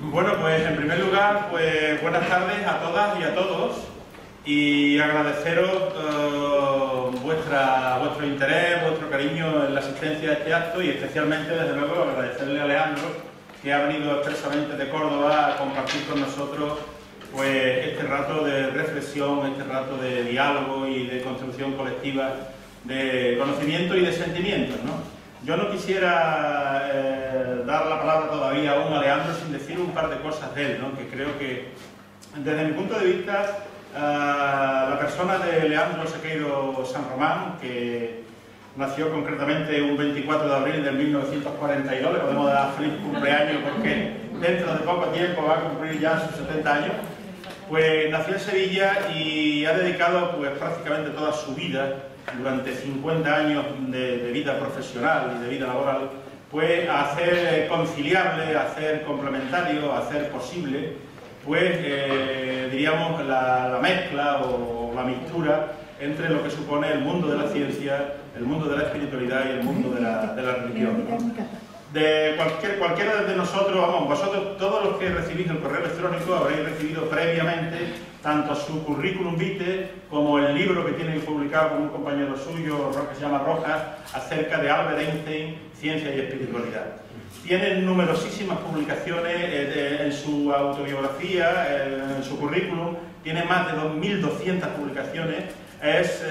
Bueno, pues en primer lugar, pues buenas tardes a todas y a todos y agradeceros vuestro interés, vuestro cariño en la asistencia a este acto y especialmente, desde luego, agradecerle a Leandro que ha venido expresamente de Córdoba a compartir con nosotros pues este rato de reflexión, este rato de diálogo y de construcción colectiva de conocimiento y de sentimientos, ¿no? Yo no quisiera dar la palabra todavía aún a Leandro sin decir un par de cosas de él, ¿no? Que creo que, desde mi punto de vista, la persona de Leandro Sequeiro San Román, que nació concretamente un 24 de abril de 1942, le podemos dar feliz cumpleaños porque dentro de poco tiempo va a cumplir ya sus 70 años, pues nació en Sevilla y ha dedicado pues prácticamente toda su vida, durante 50 años de vida profesional y de vida laboral, pues a hacer conciliable, a hacer complementario, a hacer posible, pues diríamos la mezcla o la mixtura entre lo que supone el mundo de la ciencia, el mundo de la espiritualidad y el mundo de la religión, ¿no? De cualquiera de nosotros, vamos, vosotros todos los que recibís el correo electrónico habréis recibido previamente tanto su currículum vitae como el libro que tiene publicado con un compañero suyo que se llama Rojas acerca de Albert Einstein, ciencia y espiritualidad. Tienen numerosísimas publicaciones en su autobiografía, en su currículum, tiene más de 2.200 publicaciones. Es,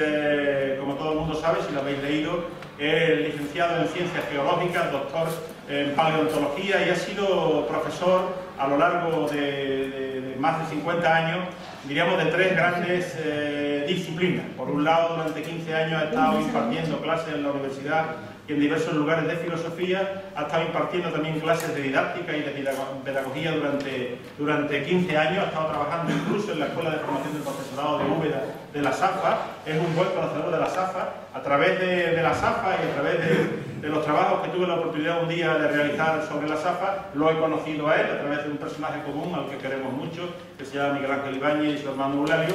como todo el mundo sabe, si lo habéis leído, licenciado en Ciencias Geológicas, doctor en Paleontología y ha sido profesor a lo largo de más de 50 años, diríamos, de tres grandes disciplinas. Por un lado, durante 15 años ha estado impartiendo clases en la universidad y en diversos lugares de filosofía, ha estado impartiendo también clases de didáctica y de pedagogía durante 15 años, ha estado trabajando incluso en la Escuela de Formación del Profesorado de Úbeda de la SAFA, es un buen conocedor de la SAFA. A través de la SAFA y a través de los trabajos que tuve la oportunidad un día de realizar sobre la SAFA, lo he conocido a él a través de un personaje común al que queremos mucho, que se llama Miguel Ángel Ibáñez y su hermano Eulario.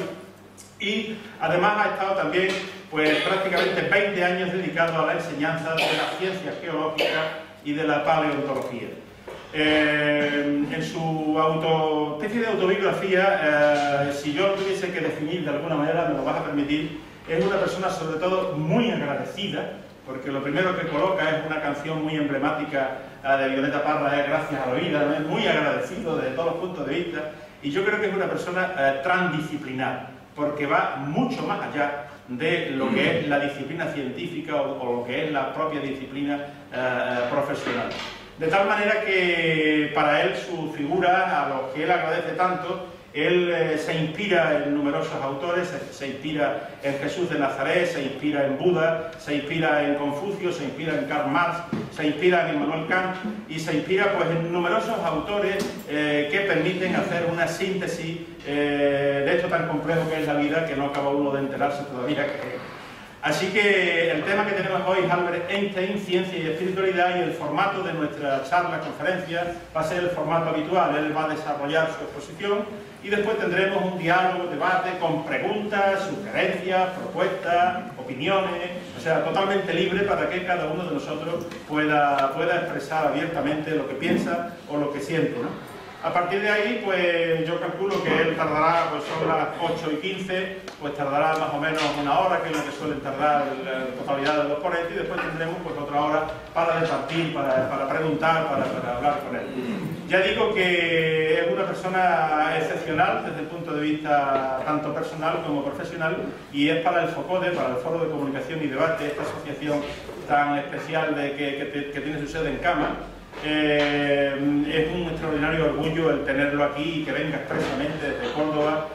Y además ha estado también pues prácticamente 20 años dedicado a la enseñanza de las ciencias geológicas y de la paleontología. En su especie de autobiografía, si yo lo tuviese que definir de alguna manera, me lo vas a permitir, es una persona sobre todo muy agradecida, porque lo primero que coloca es una canción muy emblemática de Violeta Parra, es Gracias a la vida, ¿no? Es muy agradecido desde todos los puntos de vista, y yo creo que es una persona transdisciplinar, porque va mucho más allá de lo que es la disciplina científica o lo que es la propia disciplina profesional. De tal manera que para él su figura, a los que él agradece tanto, él se inspira en numerosos autores, se inspira en Jesús de Nazaret, se inspira en Buda, se inspira en Confucio, se inspira en Karl Marx, se inspira en Immanuel Kant y se inspira pues en numerosos autores que permiten hacer una síntesis de esto tan complejo que es la vida, que no acaba uno de enterarse todavía. Así que el tema que tenemos hoy es Albert Einstein, ciencia y espiritualidad, y el formato de nuestra charla, conferencia, va a ser el formato habitual. Él va a desarrollar su exposición y después tendremos un diálogo, debate con preguntas, sugerencias, propuestas, opiniones, o sea, totalmente libre para que cada uno de nosotros pueda expresar abiertamente lo que piensa o lo que siente, ¿no? A partir de ahí, pues yo calculo que él tardará, pues son las 8:15, pues tardará más o menos una hora, que es lo que suelen tardar la totalidad de los ponentes, y después tendremos pues otra hora para debatir, para preguntar, para hablar con él. Ya digo que es una persona excepcional desde el punto de vista tanto personal como profesional, y es para el FOCODE, para el Foro de Comunicación y Debate, esta asociación tan especial que tiene su sede en Cama. Es un extraordinario orgullo el tenerlo aquí y que venga expresamente desde Córdoba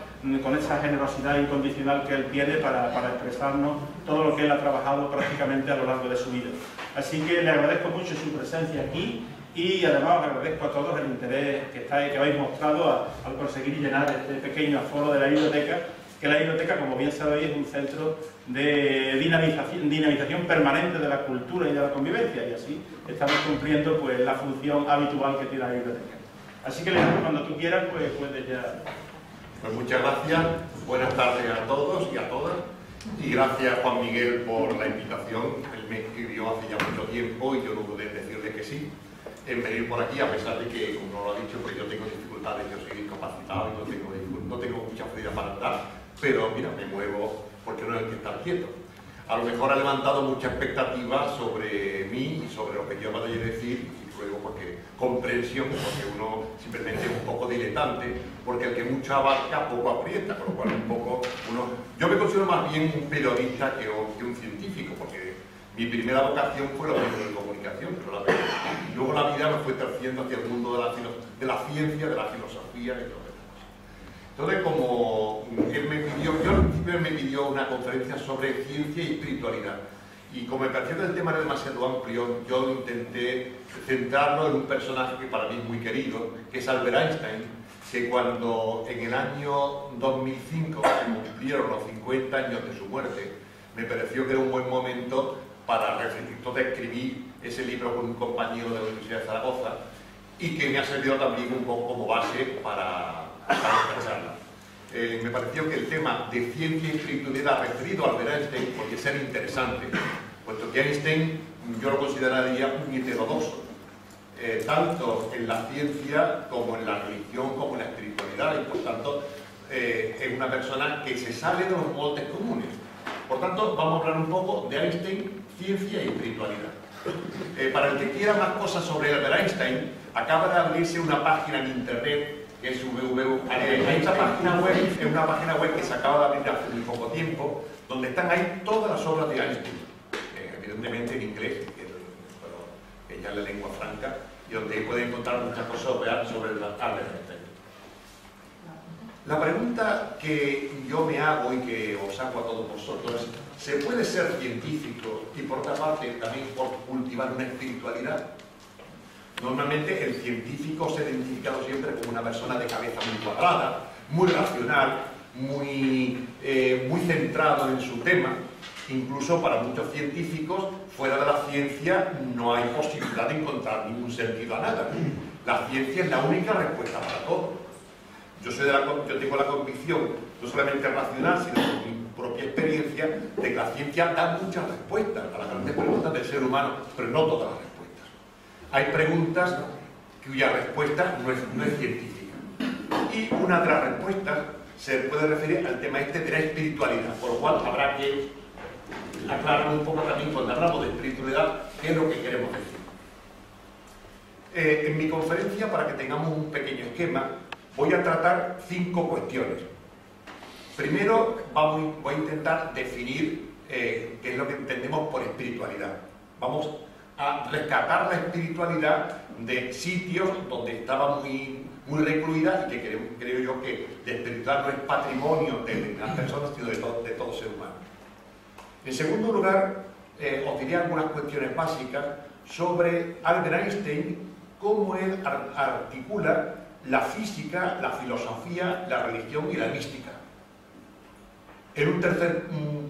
con esa generosidad incondicional que él tiene para expresarnos todo lo que él ha trabajado prácticamente a lo largo de su vida. Así que le agradezco mucho su presencia aquí y además os agradezco a todos el interés que habéis mostrado al conseguir llenar este pequeño aforo de la biblioteca, que la biblioteca, como bien sabéis, es un centro de dinamización permanente de la cultura y de la convivencia, y así estamos cumpliendo pues la función habitual que tiene la biblioteca. Así que, Leandro, cuando tú quieras, pues puedes ya... Pues muchas gracias, buenas tardes a todos y a todas, y gracias, Juan Miguel, por la invitación. Él me escribió hace ya mucho tiempo y yo no pude decirle que sí, en venir por aquí, a pesar de que, como lo ha dicho, pues yo tengo dificultades, yo soy incapacitado y no tengo mucha facilidad para andar, pero mira, me muevo porque no hay que estar quieto. A lo mejor ha levantado mucha expectativa sobre mí y sobre lo que yo vaya a decir, y luego porque comprensión, porque uno simplemente es un poco diletante, porque el que mucho abarca poco aprieta, con lo cual un poco yo me considero más bien un periodista que un científico, porque mi primera vocación fue los medios de comunicación, pero luego la vida me fue terciando hacia el mundo de la ciencia, de la filosofía y todo eso. Entonces, como él me pidió, yo al principio me pidió una conferencia sobre ciencia y espiritualidad, y como me pareció que el tema era demasiado amplio, yo intenté centrarlo en un personaje que para mí es muy querido, que es Albert Einstein, que cuando en el año 2005 se cumplieron los 50 años de su muerte, me pareció que era un buen momento para refletir. Entonces escribí ese libro con un compañero de la Universidad de Zaragoza y que me ha servido también un poco como base para expresarla. Me pareció que el tema de ciencia y espiritualidad referido a Albert Einstein podía ser interesante, puesto que Einstein yo lo consideraría un heterodoxo, tanto en la ciencia como en la religión, como en la espiritualidad, y por tanto es una persona que se sale de los moldes comunes. Por tanto, vamos a hablar un poco de Einstein, ciencia y espiritualidad. Para el que quiera más cosas sobre Albert Einstein, acaba de abrirse una página en internet que es esta página web es una página web que se acaba de abrir hace muy poco tiempo, donde están ahí todas las obras de Einstein, evidentemente en inglés, pero que ya es la lengua franca, y donde pueden encontrar muchas cosas sobre Albert Einstein. La pregunta que yo me hago y que os hago a todos vosotros es: ¿se puede ser científico y por otra parte también cultivar una espiritualidad? Normalmente el científico se ha identificado siempre como una persona de cabeza muy cuadrada, muy racional, muy centrado en su tema. Incluso para muchos científicos, fuera de la ciencia no hay posibilidad de encontrar ningún sentido a nada. La ciencia es la única respuesta para todo. Yo tengo la convicción, no solamente racional, sino por mi propia experiencia, de que la ciencia da muchas respuestas a las grandes preguntas del ser humano, pero no todas las respuestas. Hay preguntas cuya respuesta no es científica. Y una de las respuestas se puede referir al tema de la espiritualidad, por lo cual habrá que aclarar un poco también cuando hablamos de espiritualidad qué es lo que queremos decir. En mi conferencia, para que tengamos un pequeño esquema, voy a tratar 5 cuestiones. Primero voy a intentar definir qué es lo que entendemos por espiritualidad. Vamos a rescatar la espiritualidad de sitios donde estaba muy recluida y que creo yo que la espiritualidad no es patrimonio de las personas, sino de todo ser humano. En segundo lugar, os diré algunas cuestiones básicas sobre Albert Einstein, cómo él articula la física, la filosofía, la religión y la mística. En un tercer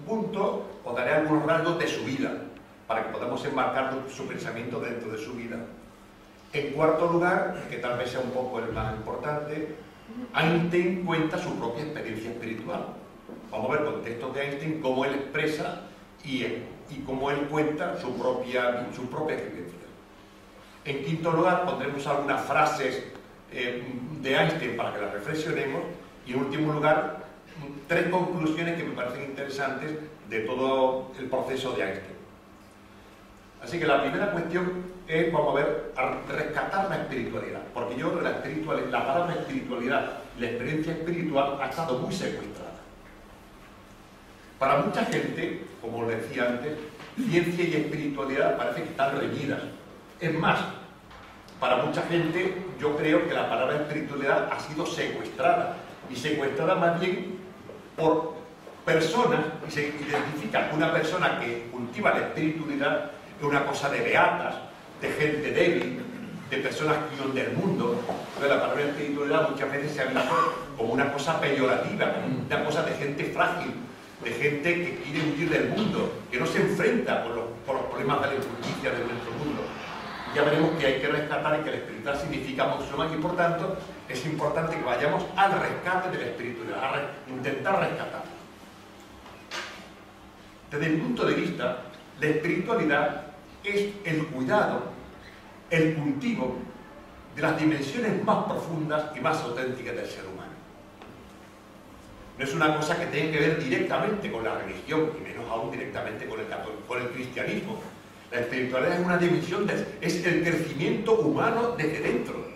punto os daré algunos rasgos de su vida, para que podamos enmarcar su pensamiento dentro de su vida. En cuarto lugar, que tal vez sea un poco el más importante, Einstein cuenta su propia experiencia espiritual. Vamos a ver con textos de Einstein cómo él expresa y cómo él cuenta su propia experiencia. En quinto lugar, pondremos algunas frases de Einstein para que las reflexionemos. Y en último lugar, 3 conclusiones que me parecen interesantes de todo el proceso de Einstein. Así que la primera cuestión es, vamos a ver, a rescatar la espiritualidad, porque yo creo que la palabra espiritualidad, la experiencia espiritual ha estado muy secuestrada. Para mucha gente, como les decía antes, ciencia y espiritualidad parece que están reñidas. Es más, para mucha gente yo creo que la palabra espiritualidad ha sido secuestrada, y secuestrada más bien por personas, y se identifica una persona que cultiva la espiritualidad es una cosa de beatas, de gente débil, de personas que huyen del mundo. Entonces, la palabra espiritualidad muchas veces se ha visto como una cosa peyorativa, como una cosa de gente frágil, de gente que quiere huir del mundo, que no se enfrenta con los problemas de la injusticia de nuestro mundo. Ya veremos que hay que rescatar y que la espiritualidad significa mucho más, y por tanto es importante que vayamos al rescate de la espiritualidad, a intentar rescatarla. Desde mi punto de vista, la espiritualidad es el cuidado el cultivo de las dimensiones más profundas y más auténticas del ser humano. No es una cosa que tenga que ver directamente con la religión, y menos aún directamente con el cristianismo. La espiritualidad es una dimensión, es el crecimiento humano desde dentro.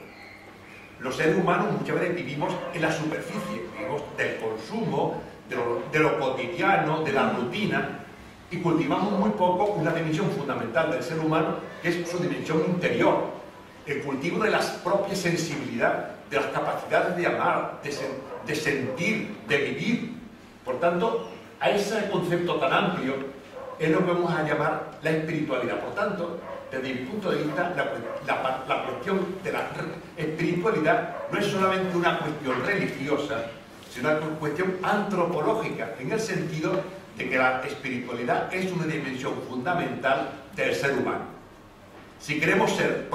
Los seres humanos muchas veces vivimos en la superficie, vivimos del consumo, de lo cotidiano, de la rutina, y cultivamos muy poco una dimensión fundamental del ser humano, que es su dimensión interior, el cultivo de la propia sensibilidad, de las capacidades de amar, de sentir, de vivir. Por tanto, a ese concepto tan amplio es lo que vamos a llamar la espiritualidad. Por tanto, desde mi punto de vista, la cuestión de la espiritualidad no es solamente una cuestión religiosa, sino una cuestión antropológica, en el sentido de que la espiritualidad es una dimensión fundamental del ser humano. Si queremos ser,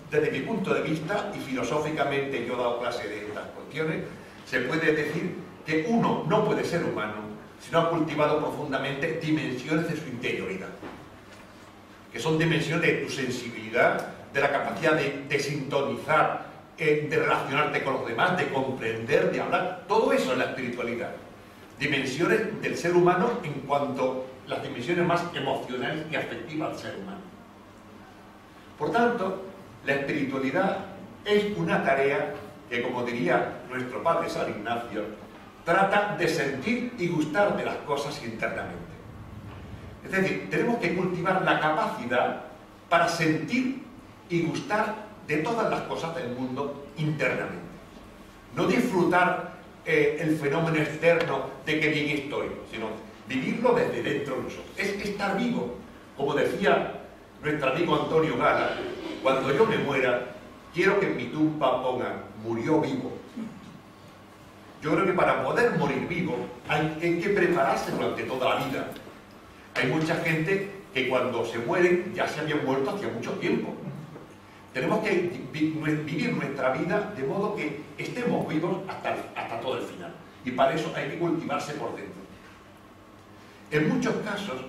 desde mi punto de vista, y filosóficamente yo he dado clase de estas cuestiones, se puede decir que uno no puede ser humano si no ha cultivado profundamente dimensiones de su interioridad, que son dimensiones de tu sensibilidad, de la capacidad de sintonizar, de relacionarte con los demás, de comprender, de hablar. Todo eso es la espiritualidad. Dimensiones del ser humano en cuanto a las dimensiones más emocionales y afectivas del ser humano. Por tanto, la espiritualidad es una tarea que, como diría nuestro padre San Ignacio, trata de sentir y gustar de las cosas internamente. Es decir, tenemos que cultivar la capacidad para sentir y gustar de todas las cosas del mundo internamente. No disfrutar el fenómeno externo de que bien estoy, sino vivirlo desde dentro de nosotros. Es estar vivo. Como decía nuestro amigo Antonio Gala, cuando yo me muera, quiero que en mi tumba pongan murió vivo. Yo creo que para poder morir vivo hay que prepararse durante toda la vida. Hay mucha gente que cuando se mueren ya se habían muerto hacía mucho tiempo. Tenemos que vivir nuestra vida de modo que estemos vivos hasta todo el final. Y para eso hay que cultivarse por dentro. En muchos casos,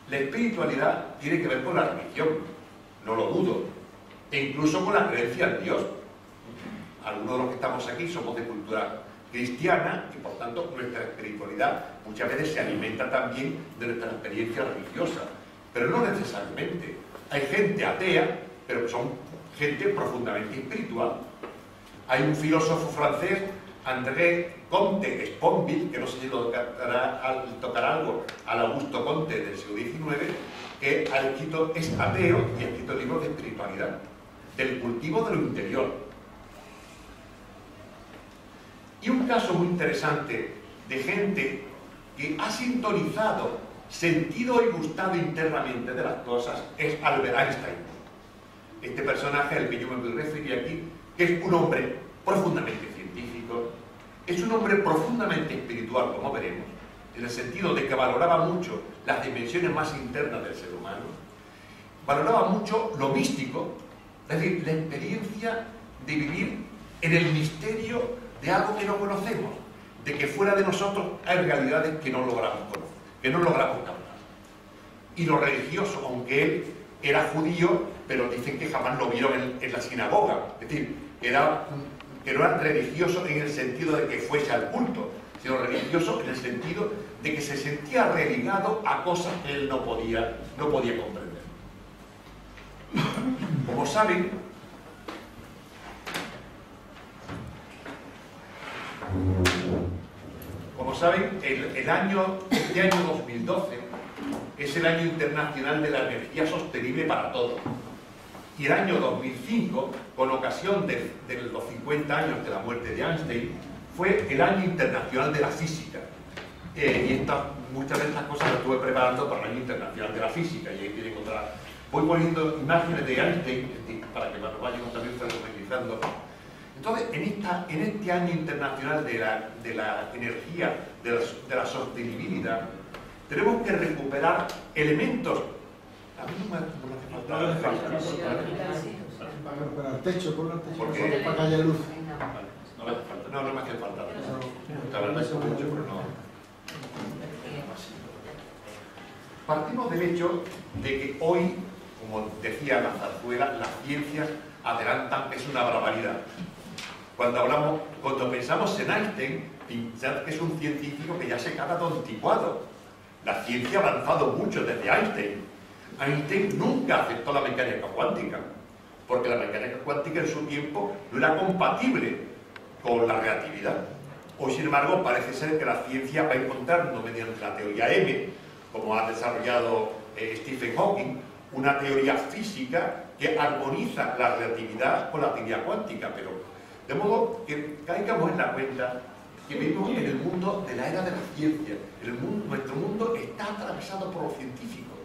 la espiritualidad tiene que ver con la religión, no lo dudo, e incluso con la creencia en Dios. Algunos de los que estamos aquí somos de cultura cristiana y por tanto nuestra espiritualidad muchas veces se alimenta también de nuestra experiencia religiosa, pero no necesariamente. Hay gente atea, pero que son gente profundamente espiritual. Hay un filósofo francés, André Comte Sponville, que no sé si lo tocará algo al Augusto Comte del siglo XIX, que ha escrito, es ateo y ha escrito libros de espiritualidad, del cultivo de lo interior. Y un caso muy interesante de gente que ha sintonizado, sentido y gustado internamente de las cosas es Albert Einstein. Este personaje al que yo me voy a referir aquí, que es un hombre profundamente científico, es un hombre profundamente espiritual, como veremos, en el sentido de que valoraba mucho las dimensiones más internas del ser humano, valoraba mucho lo místico, es decir, la experiencia de vivir en el misterio de algo que no conocemos, de que fuera de nosotros hay realidades que no logramos conocer, que no logramos captar. Y lo religioso, aunque él era judío, pero dicen que jamás lo vieron en la sinagoga, es decir, que no era religioso en el sentido de que fuese al culto, sino religioso en el sentido de que se sentía religado a cosas que él no podía comprender. Como saben, este año 2012 es el año internacional de la energía sostenible para todos. Y el año 2005, con ocasión de los 50 años de la muerte de Einstein, fue el año internacional de la física. Y muchas de estas cosas las estuve preparando para el año internacional de la física, y ahí tienen que encontrar. Voy poniendo imágenes de Einstein para que nos vayamos también familiarizando. Entonces, en este año internacional de la energía, de la sostenibilidad, tenemos que recuperar elementos. A mí no me hace falta. Para el techo, por el techo, porque para que haya luz. No me hace falta. No me hace falta. Partimos del hecho de que hoy como decía la zarzuela, las ciencias adelantan, es una barbaridad. Cuando pensamos en Einstein, pensad que es un científico que ya se queda anticuado. La ciencia ha avanzado mucho desde Einstein. Einstein nunca aceptó la mecánica cuántica, porque la mecánica cuántica en su tiempo no era compatible con la relatividad. Hoy, sin embargo, parece ser que la ciencia va encontrando mediante la teoría M, como ha desarrollado Stephen Hawking, una teoría física que armoniza la relatividad con la teoría cuántica, pero de modo que caigamos en la cuenta que vivimos en el mundo de la era de la ciencia. Nuestro mundo está atravesado por los científicos.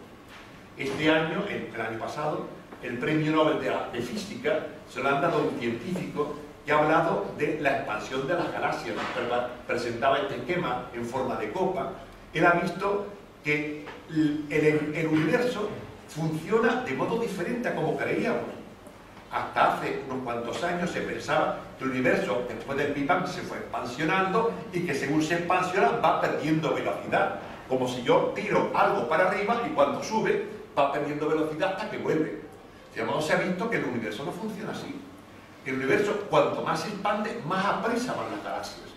Este año, el año pasado, el premio Nobel de Física se lo han dado a un científico que ha hablado de la expansión de las galaxias. Presentaba este esquema en forma de copa. Él ha visto que el universo funciona de modo diferente a como creíamos. Hasta hace unos cuantos años se pensaba que el universo, después del Big Bang, se fue expansionando y que según se expansiona va perdiendo velocidad. Como si yo tiro algo para arriba y cuando sube va perdiendo velocidad hasta que vuelve. Sin embargo, se ha visto que el universo no funciona así. El universo, cuanto más se expande, más aprisa van las galaxias.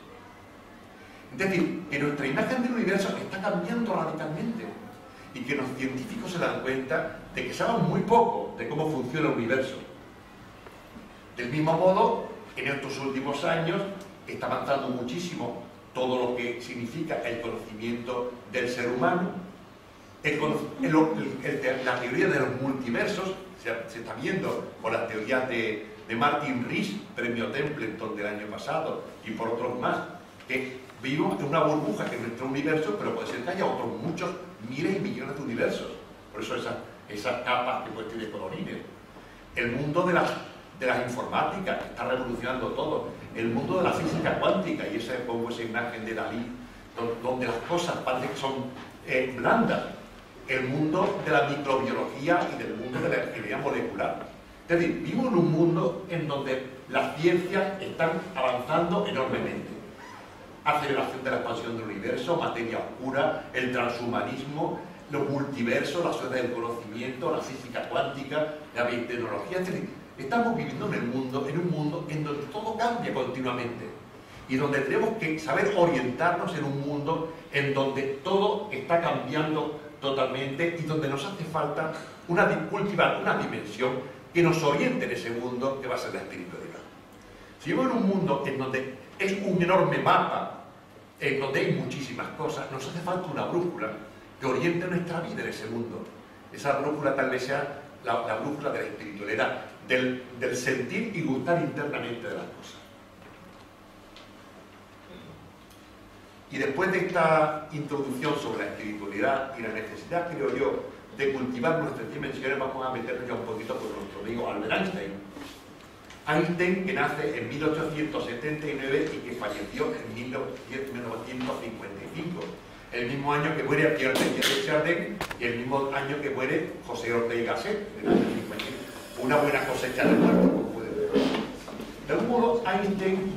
Es decir, que nuestra imagen del universo está cambiando radicalmente y que los científicos se dan cuenta de que saben muy poco de cómo funciona el universo. Del mismo modo, en estos últimos años está avanzando muchísimo todo lo que significa el conocimiento del ser humano, la teoría de los multiversos. Se está viendo por las teorías de Martin Rees, premio Templeton del año pasado, y por otros más, que vivimos en una burbuja que es nuestro universo, pero puede ser que haya otros muchos miles y millones de universos. Por eso esas capas que pues tiene colorines. El mundo de las informáticas está revolucionando todo. El mundo de la física cuántica, y pongo esa imagen de Dalí, donde las cosas parecen que son blandas. El mundo de la microbiología y del mundo de la ingeniería molecular. Es decir, vivimos en un mundo en donde las ciencias están avanzando enormemente. Aceleración de la expansión del universo, materia oscura, el transhumanismo, los multiversos, la sociedad del conocimiento, la física cuántica, la biotecnología. Es decir, estamos viviendo en un mundo en donde todo cambia continuamente y donde tenemos que saber orientarnos en un mundo en donde todo está cambiando totalmente y donde nos hace falta cultivar una dimensión que nos oriente en ese mundo que va a ser la espiritualidad. Si vivimos en un mundo en donde es un enorme mapa, en donde hay muchísimas cosas, nos hace falta una brújula que oriente nuestra vida en ese mundo. Esa brújula tal vez sea la brújula de la espiritualidad, del sentir y gustar internamente de las cosas. Y después de esta introducción sobre la espiritualidad y la necesidad, creo yo, de cultivar nuestras dimensiones, vamos a meternos ya un poquito con nuestro amigo Albert Einstein. Einstein, que nace en 1879 y que falleció en 1955. El mismo año que muere Pierre de Chardin y el mismo año que muere José Ortega y Gasset, en el año 55. Una buena cosecha de muertos, como pueden ver. De algún modo, Einstein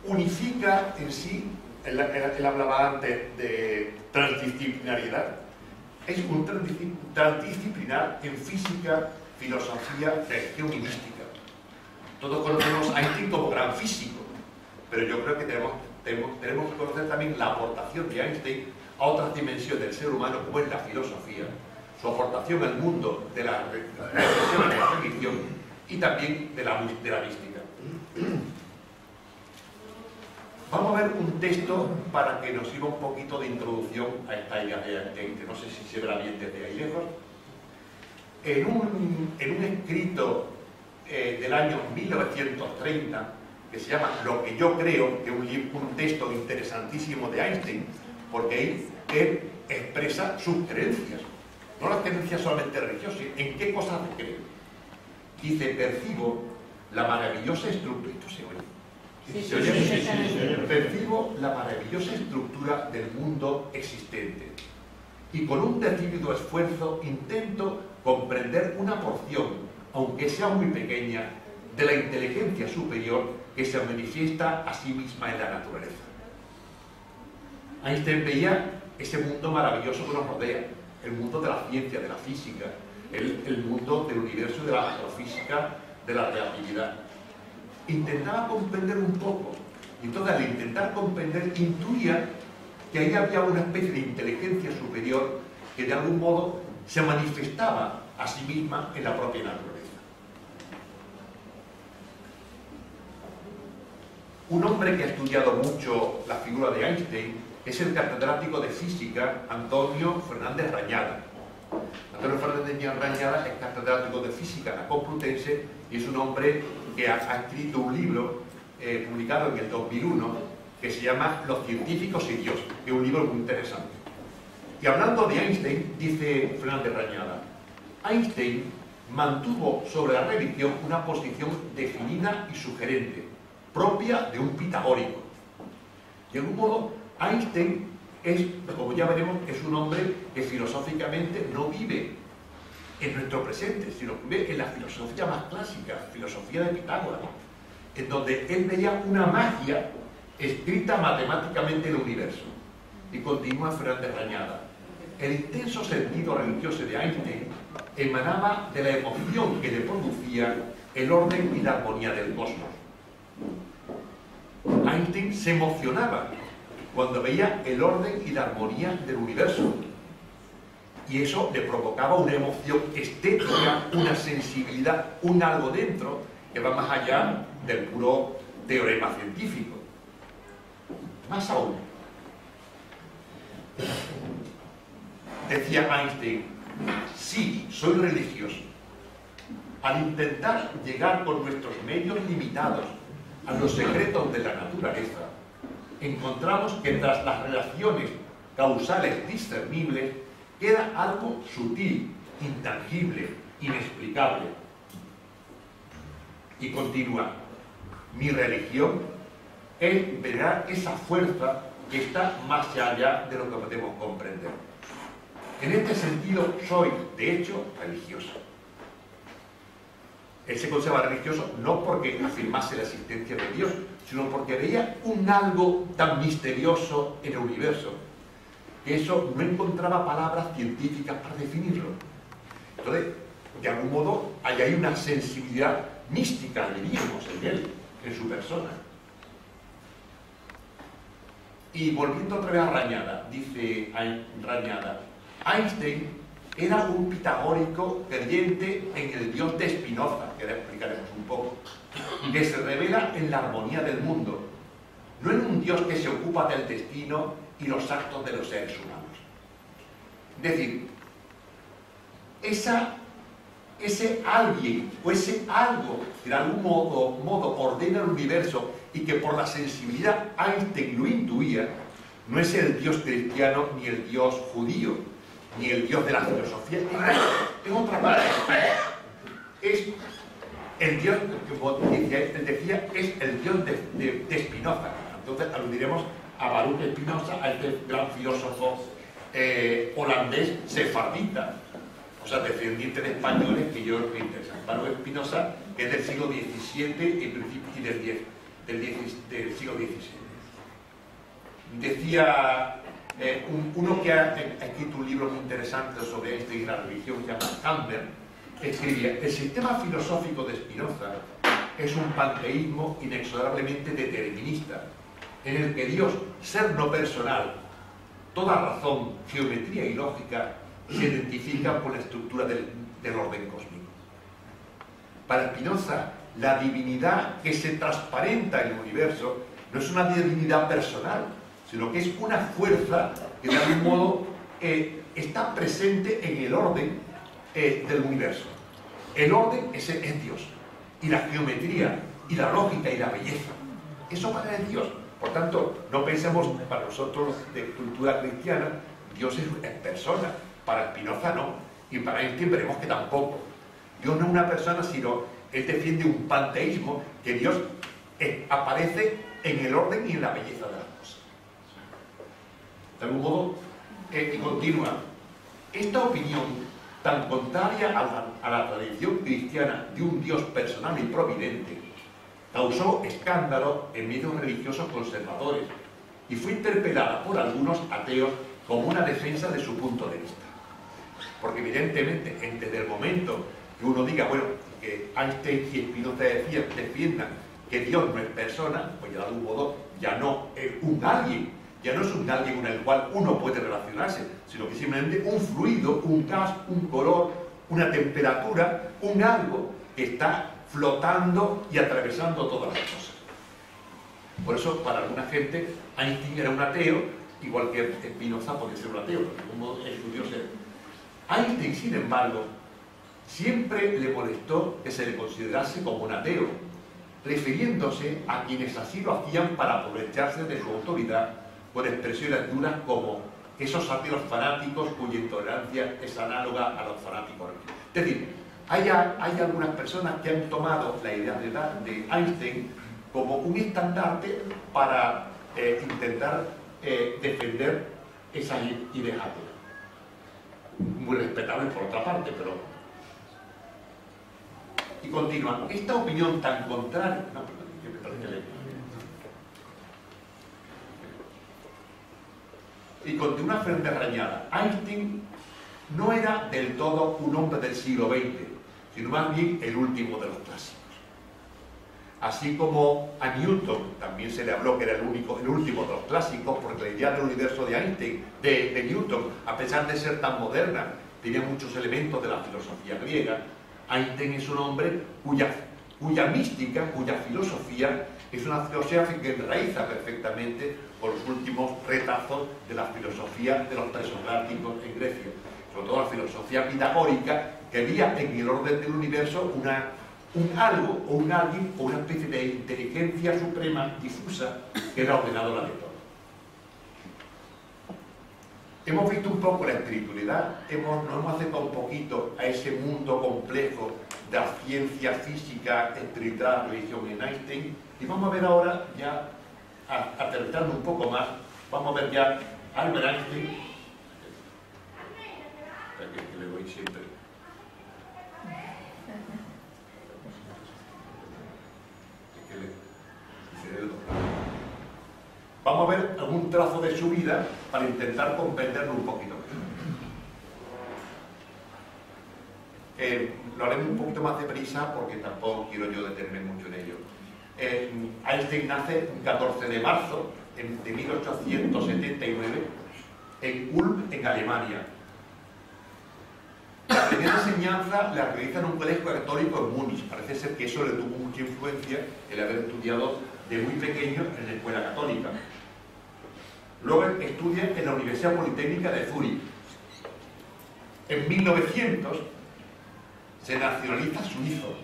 unifica en sí, él hablaba antes de transdisciplinariedad, es un transdisciplinar en física, filosofía, religión y mística. Todos conocemos a Einstein como gran físico, pero yo creo que tenemos que conocer también la aportación de Einstein a otras dimensiones del ser humano, como es la filosofía, su aportación al mundo de la religión y también de la mística. Vamos a ver un texto para que nos sirva un poquito de introducción a esta idea de Einstein, que no sé si se verá bien desde ahí lejos. En un escrito del año 1930, que se llama Lo que yo creo, que es un texto interesantísimo de Einstein, porque ahí él expresa sus creencias, no las creencias solamente religiosas, en qué cosas cree. Dice, percibo la maravillosa estructura, esto se oye. ¿Se oye? Percibo la maravillosa estructura del mundo existente y con un decidido esfuerzo intento comprender una porción, aunque sea muy pequeña, de la inteligencia superior que se manifiesta a sí misma en la naturaleza. Einstein veía ese mundo maravilloso que nos rodea, el mundo de la ciencia, de la física, el mundo del universo, de la astrofísica, de la relatividad. Intentaba comprender un poco, y entonces al intentar comprender intuía que ahí había una especie de inteligencia superior que de algún modo se manifestaba a sí misma en la propia naturaleza. Un hombre que ha estudiado mucho la figura de Einstein es el catedrático de física Antonio Fernández Rañada. Antonio Fernández Rañada es catedrático de física en la Complutense y es un hombre que ha escrito un libro publicado en el 2001 que se llama Los científicos y Dios, que es un libro muy interesante. Y hablando de Einstein, dice Fernández Rañada, Einstein mantuvo sobre la religión una posición definida y sugerente, propia de un pitagórico. De algún modo, Einstein es, como ya veremos, es un hombre que filosóficamente no vive en nuestro presente, sino que vive en la filosofía más clásica, filosofía de Pitágoras, en donde él veía una magia escrita matemáticamente en el universo. Y continúa Fernández Rañada. El intenso sentido religioso de Einstein emanaba de la emoción que le producía el orden y la armonía del cosmos. Einstein se emocionaba cuando veía el orden y la armonía del universo. Y eso le provocaba una emoción estética, una sensibilidad, un algo dentro que va más allá del puro teorema científico. Más aún, decía Einstein, sí, soy religioso. Al intentar llegar con nuestros medios limitados a los secretos de la naturaleza, encontramos que tras las relaciones causales discernibles queda algo sutil, intangible, inexplicable. Y continúa, mi religión es venerar esa fuerza que está más allá de lo que podemos comprender. En este sentido, soy, de hecho, religioso. Él se conserva religioso no porque afirmase la existencia de Dios, sino porque veía un algo tan misterioso en el universo, que eso no encontraba palabras científicas para definirlo. Entonces, de algún modo, hay una sensibilidad mística, diríamos, en él, en su persona. Y volviendo otra vez a Rañada, dice Rañada, Einstein era un pitagórico creyente en el Dios de Spinoza, que ahora explicaremos un poco, que se revela en la armonía del mundo, no en un Dios que se ocupa del destino y los actos de los seres humanos. Es decir, ese alguien o ese algo que de algún modo ordena el universo y que por la sensibilidad Einstein lo intuía, no es el Dios cristiano ni el Dios judío, ni el Dios de la filosofía, es otra cosa. Es el Dios, como decía, es el Dios de Spinoza. Entonces aludiremos a Baruch Spinoza, a este gran filósofo holandés sefardita, o sea, descendiente de españoles que yo me interesan. Baruch Spinoza, que es del siglo XVII y del siglo XVI. Decía uno que ha escrito un libro muy interesante sobre Einstein y la religión, que se llama Campbell, escribía: el sistema filosófico de Spinoza es un panteísmo inexorablemente determinista, en el que Dios, ser no personal, toda razón, geometría y lógica se identifican con la estructura del orden cósmico. Para Spinoza, la divinidad que se transparenta en el universo no es una divinidad personal, sino que es una fuerza que de algún modo está presente en el orden del universo. El orden es Dios, y la geometría, y la lógica, y la belleza. Eso para el Dios. Por tanto, no pensemos, para nosotros de cultura cristiana, Dios es persona. Para Spinoza no, y para Einstein veremos que tampoco. Dios no es una persona, sino él defiende un panteísmo, que Dios aparece en el orden y en la belleza de las cosas. De algún modo, y continúa, esta opinión tan contraria a la tradición cristiana de un Dios personal y providente causó escándalo en medios religiosos conservadores y fue interpelada por algunos ateos como una defensa de su punto de vista. Porque evidentemente, desde el momento que uno diga, bueno, que Einstein y Spinoza defiendan que Dios no es persona, pues ya hubo dos, ya no es un alguien, ya no es un alguien con el cual uno puede relacionarse, sino que simplemente un fluido, un gas, un color, una temperatura, un algo que está flotando y atravesando todas las cosas. Por eso, para alguna gente, Einstein era un ateo, igual que Spinoza podía ser un ateo, porque como estudió ser. Einstein, sin embargo, siempre le molestó que se le considerase como un ateo, refiriéndose a quienes así lo hacían para aprovecharse de su autoridad con expresiones duras como esos ateos fanáticos cuya intolerancia es análoga a los fanáticos. Es decir, hay algunas personas que han tomado la idea de Einstein como un estandarte para intentar defender esas ideas ateas. Muy respetable por otra parte, pero... Y continúa, esta opinión tan contraria... No, perdón, que me parece que le... Y continúa frente a Rañada. Einstein no era del todo un hombre del siglo XX, sino más bien el último de los clásicos. Así como a Newton también se le habló que era el último de los clásicos, porque la idea del universo de Einstein, de Newton, a pesar de ser tan moderna, tenía muchos elementos de la filosofía griega. Einstein es un hombre cuya mística, cuya filosofía es una filosofía que enraiza perfectamente con los últimos retazos de la filosofía de los presocráticos en Grecia, sobre todo la filosofía pitagórica, que veía en el orden del universo un algo o un alguien o una especie de inteligencia suprema difusa que era ordenadora de todo. Hemos visto un poco la espiritualidad, nos hemos acercado un poquito a ese mundo complejo de la ciencia física, espiritualidad, religión en Einstein, y vamos a ver ahora, ya aterrizando un poco más, vamos a ver ya a Albert Einstein, que le doy siempre. Vamos a ver algún trazo de su vida para intentar comprenderlo un poquito mejor. Lo haremos un poquito más deprisa porque tampoco quiero yo detenerme mucho en ello. Einstein nace el 14 de marzo de 1879 en Ulm, en Alemania. La primera enseñanza la realiza en un colegio católico en Múnich. Parece ser que eso le tuvo mucha influencia el haber estudiado de muy pequeño en la escuela católica. Luego estudia en la Universidad Politécnica de Zúrich. En 1900 se nacionaliza suizo.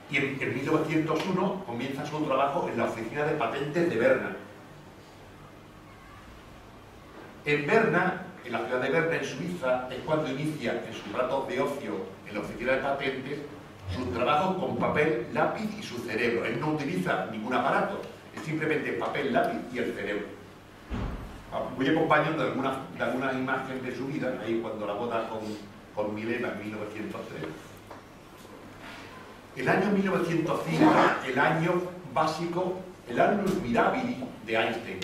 Y en 1901 comienza su trabajo en la oficina de patentes de Berna. En Berna, en la ciudad de Berna, en Suiza, es cuando inicia en sus ratos de ocio en la oficina de patentes sus trabajos con papel, lápiz y su cerebro. Él no utiliza ningún aparato, es simplemente papel, lápiz y el cerebro. Voy acompañando de algunas imágenes de su vida, ahí cuando la boda con Milena en 1903. El año 1905, el año básico, el annus mirabili de Einstein.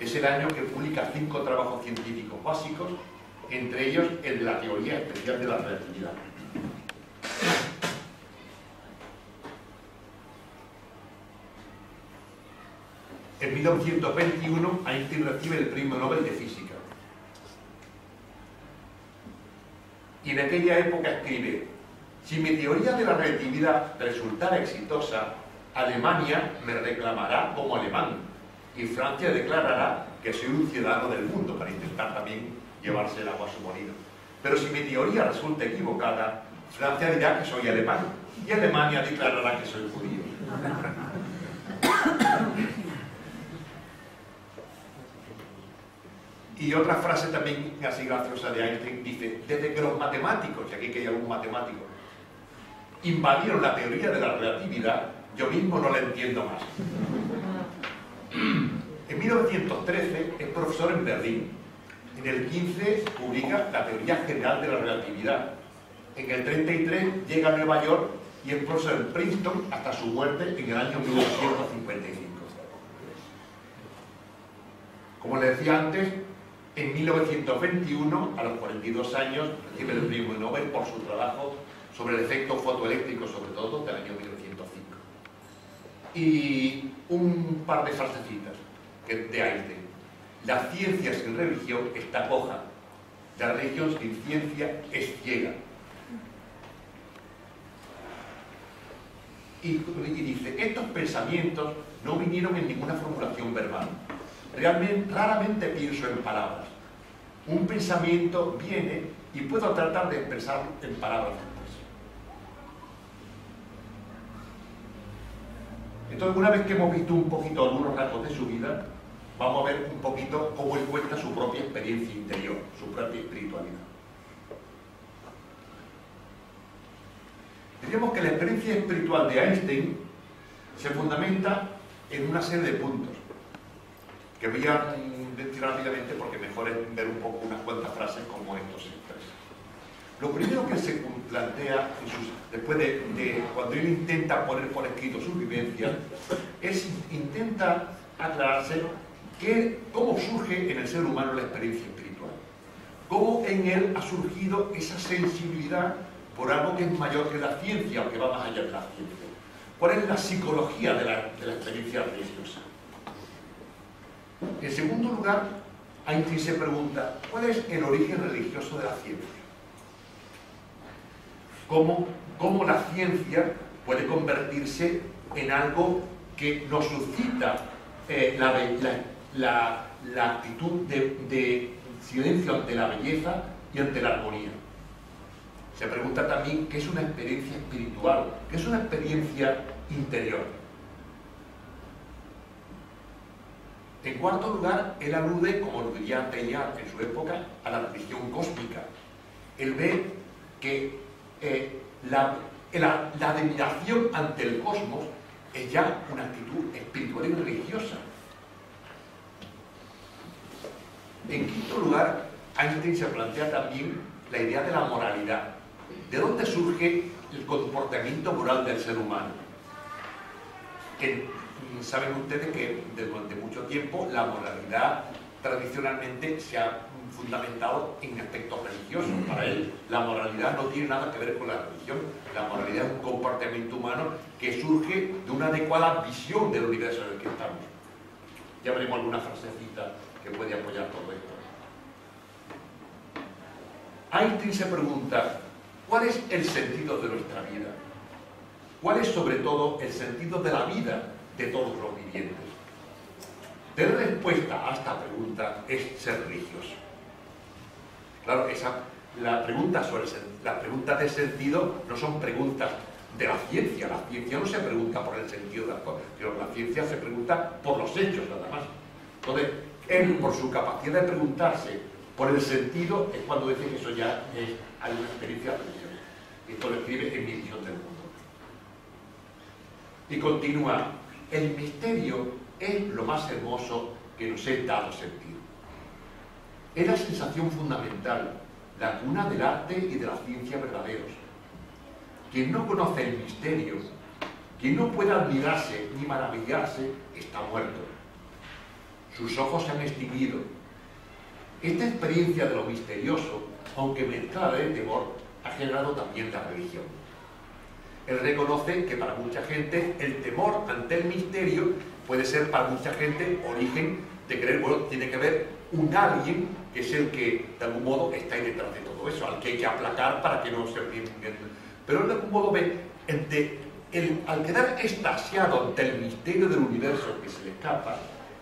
Es el año que publica 5 trabajos científicos básicos, entre ellos el de la teoría especial de la relatividad. En 1921, Einstein recibe el Premio Nobel de Física. Y en aquella época escribe: si mi teoría de la relatividad resultara exitosa, Alemania me reclamará como alemán y Francia declarará que soy un ciudadano del mundo, para intentar también llevarse el agua a su molino. Pero si mi teoría resulta equivocada, Francia dirá que soy alemán y Alemania declarará que soy judío. Y otra frase también así graciosa de Einstein dice: desde que los matemáticos, y aquí que hay algún matemático, invadieron la teoría de la relatividad, yo mismo no la entiendo más. En 1913 es profesor en Berlín. En el 15 publica la teoría general de la relatividad. En el 33 llega a Nueva York y es profesor en Princeton hasta su muerte en el año 1955. Como les decía antes, En 1921, a los 42 años, recibe el premio Nobel por su trabajo sobre el efecto fotoeléctrico, sobre todo, del año 1905. Y un par de frasecitas de Einstein. La ciencia sin religión está coja. La religión sin ciencia es ciega. Y dice, estos pensamientos no vinieron en ninguna formulación verbal. Raramente pienso en palabras. Un pensamiento viene y puedo tratar de expresarlo en palabras después. Entonces, una vez que hemos visto un poquito algunos rasgos de su vida, vamos a ver un poquito cómo él cuenta su propia experiencia interior, su propia espiritualidad. Diríamos que la experiencia espiritual de Einstein se fundamenta en una serie de puntos que voy a decir rápidamente porque mejor es ver un poco unas cuantas frases como estos se expresan. Lo primero que se plantea después de cuando él intenta poner por escrito sus vivencias es intenta aclararse cómo surge en el ser humano la experiencia espiritual, cómo en él ha surgido esa sensibilidad por algo que es mayor que la ciencia o que va más allá de la ciencia. ¿Cuál es la psicología de la experiencia religiosa? En segundo lugar, Einstein se pregunta, ¿cuál es el origen religioso de la ciencia? ¿Cómo la ciencia puede convertirse en algo que nos suscita la actitud de silencio ante la belleza y ante la armonía? Se pregunta también qué es una experiencia espiritual, qué es una experiencia interior. En cuarto lugar, él alude, como lo diría Teilhard en su época, a la religión cósmica. Él ve que la admiración ante el cosmos es ya una actitud espiritual y religiosa. En quinto lugar, Einstein se plantea también la idea de la moralidad. ¿De dónde surge el comportamiento moral del ser humano? Saben ustedes que durante mucho tiempo la moralidad tradicionalmente se ha fundamentado en aspectos religiosos. Para él la moralidad no tiene nada que ver con la religión. La moralidad es un comportamiento humano que surge de una adecuada visión del universo en el que estamos. Ya veremos alguna frasecita que puede apoyar todo esto. Einstein se pregunta, ¿cuál es el sentido de nuestra vida? ¿Cuál es sobre todo el sentido de la vida de todos los vivientes? La respuesta a esta pregunta es ser religioso. Claro, las preguntas de sentido no son preguntas de la ciencia. La ciencia no se pregunta por el sentido de las cosas, sino la ciencia se pregunta por los hechos nada más. Entonces, él, por su capacidad de preguntarse por el sentido, es cuando dice que eso ya es una experiencia religiosa. Y esto lo escribe en Mi visión del mundo. Y continúa, el misterio es lo más hermoso que nos he dado sentido. Es la sensación fundamental, la cuna del arte y de la ciencia verdaderos. Quien no conoce el misterio, quien no puede admirarse ni maravillarse, está muerto. Sus ojos se han extinguido. Esta experiencia de lo misterioso, aunque mezclada de temor, ha generado también la religión. Él reconoce que para mucha gente el temor ante el misterio puede ser para mucha gente origen de creer, bueno, tiene que haber un alguien que es el que de algún modo está ahí detrás de todo eso, al que hay que aplacar para que no se ríen. Pero él de algún modo ve, al quedar extasiado ante el misterio del universo que se le escapa,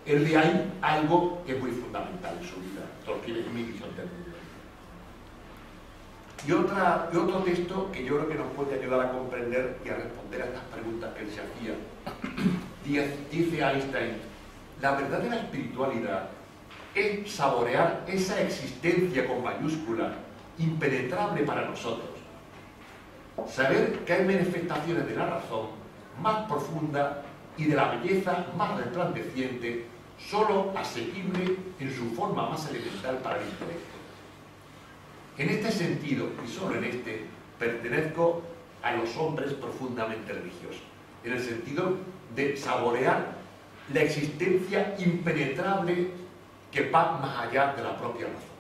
él ve ahí algo que es muy fundamental en su vida. Esto lo escribe en Mi visión del mundo. Y otro texto que yo creo que nos puede ayudar a comprender y a responder a estas preguntas que él se hacía. Dice Einstein, la verdadera espiritualidad es saborear esa existencia con mayúscula, impenetrable para nosotros. Saber que hay manifestaciones de la razón más profunda y de la belleza más resplandeciente, solo asequible en su forma más elemental para el intelecto. En este sentido, y solo en este, pertenezco a los hombres profundamente religiosos, en el sentido de saborear la existencia impenetrable que va más allá de la propia razón.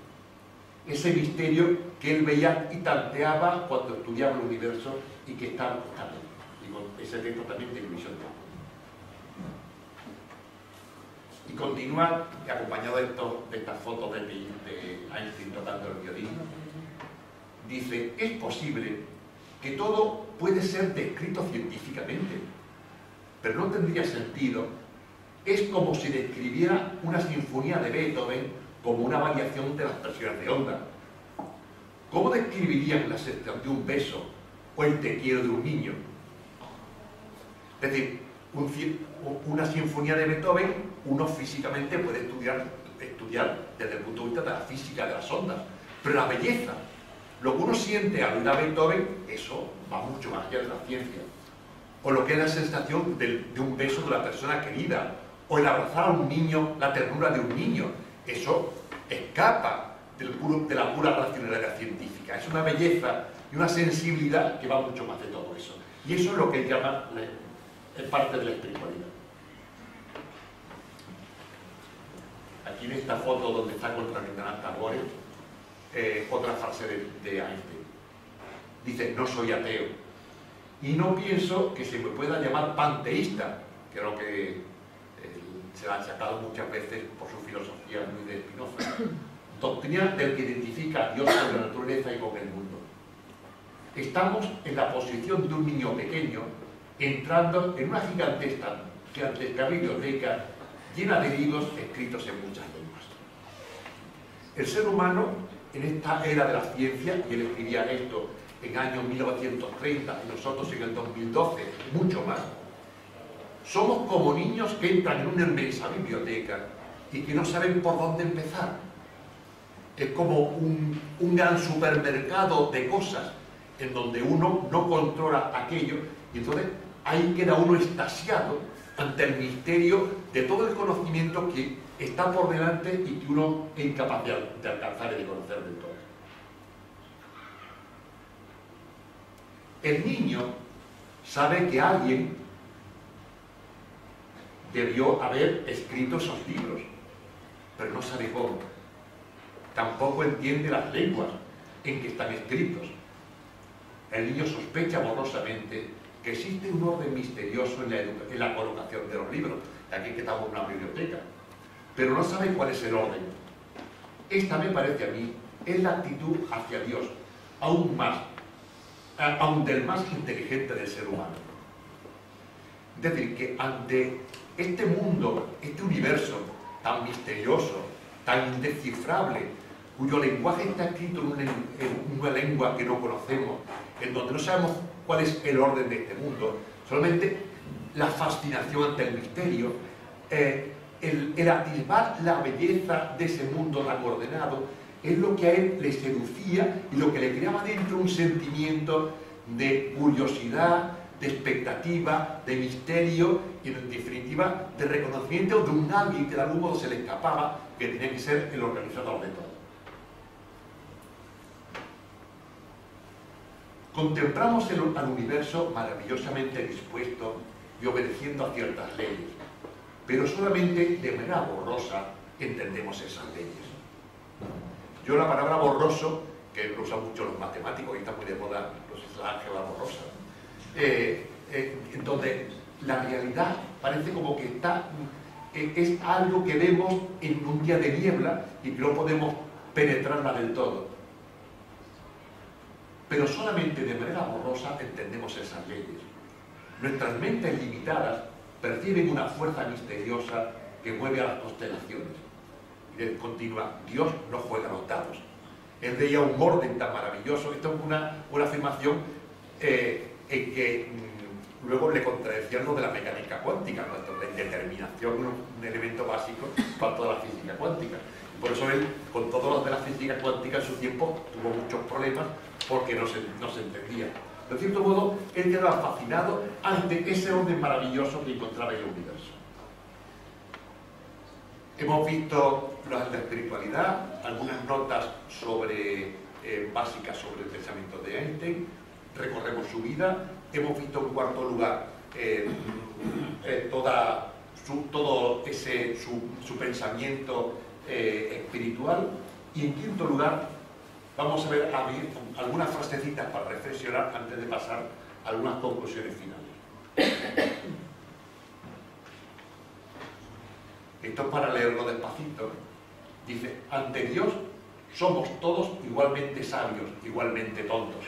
Ese misterio que él veía y tanteaba cuando estudiaba el universo y que está buscando. Digo, ese texto también de División de Amor. Y continúa, acompañado de estas fotos de Einstein tocando el violín, dice, es posible que todo puede ser descrito científicamente, pero no tendría sentido. Es como si describiera una sinfonía de Beethoven como una variación de las presiones de onda. ¿Cómo describirían la sensación de un beso o el te quiero de un niño? Es decir, una sinfonía de Beethoven uno físicamente puede estudiar desde el punto de vista de la física de las ondas, pero la belleza, lo que uno siente al oír a Beethoven, eso va mucho más allá de la ciencia. O lo que es la sensación de un beso de una persona querida, o el abrazar a un niño, la ternura de un niño, eso escapa de la pura racionalidad científica. Es una belleza y una sensibilidad que va mucho más de todo eso. Y eso es lo que él llama parte de la espiritualidad. Aquí en esta foto donde está contra Rabindranath Tagore, otra frase de Einstein. Dice, no soy ateo. Y no pienso que se me pueda llamar panteísta, que es lo que se ha sacado muchas veces por su filosofía muy de Spinoza. Doctrina del que identifica a Dios con la naturaleza y con el mundo. Estamos en la posición de un niño pequeño entrando en una gigantesca biblioteca llena de libros escritos en muchas lenguas. El ser humano, en esta era de la ciencia, y él escribía esto en año 1930, y nosotros en el 2012, mucho más, somos como niños que entran en una inmensa biblioteca y que no saben por dónde empezar. Es como un gran supermercado de cosas en donde uno no controla aquello y entonces ahí queda uno extasiado ante el misterio de todo el conocimiento que está por delante y que uno es incapaz de alcanzar y de conocer del todo. El niño sabe que alguien debió haber escrito esos libros, pero no sabe cómo. Tampoco entiende las lenguas en que están escritos. El niño sospecha borrosamente que existe un orden misterioso en la colocación de los libros, de aquí que estamos en una biblioteca, pero no sabe cuál es el orden. Esta, me parece a mí, es la actitud hacia Dios, aún del más inteligente del ser humano. Es decir, que ante este mundo, este universo tan misterioso, tan indescifrable, cuyo lenguaje está escrito en una lengua que no conocemos, en donde no sabemos cuál es el orden de este mundo, solamente la fascinación ante el misterio, el atisbar la belleza de ese mundo tan ordenado, es lo que a él le seducía y lo que le creaba dentro un sentimiento de curiosidad, de expectativa, de misterio y en definitiva de reconocimiento de un alguien que de algún modo se le escapaba, que tenía que ser el organizador de todo. Contemplamos al universo maravillosamente dispuesto y obedeciendo a ciertas leyes, pero solamente de manera borrosa entendemos esas leyes. Yo la palabra borroso, que lo usan mucho los matemáticos, y está muy de moda, no sé si la álgebra borrosa, en donde la realidad parece como que es algo que vemos en un día de niebla y que no podemos penetrarla del todo. Pero solamente de manera borrosa entendemos esas leyes. Nuestras mentes limitadas perciben una fuerza misteriosa que mueve a las constelaciones. Y continúa, Dios no juega los dados. Él veía un orden tan maravilloso. Esto es una afirmación en que luego le contradecían lo de la mecánica cuántica, ¿no? La indeterminación, un elemento básico para toda la física cuántica. Y por eso él, con todo lo de la física cuántica en su tiempo, tuvo muchos problemas porque no se entendía. De cierto modo, él quedaba fascinado ante ese orden maravilloso que encontraba en el universo. Hemos visto la espiritualidad, algunas notas básicas sobre el pensamiento de Einstein, recorremos su vida, hemos visto en cuarto lugar todo su pensamiento espiritual. Y en quinto lugar, vamos a ver algunas frasecitas para reflexionar antes de pasar a algunas conclusiones finales. Esto es para leerlo despacito. Dice: ante Dios somos todos igualmente sabios, igualmente tontos.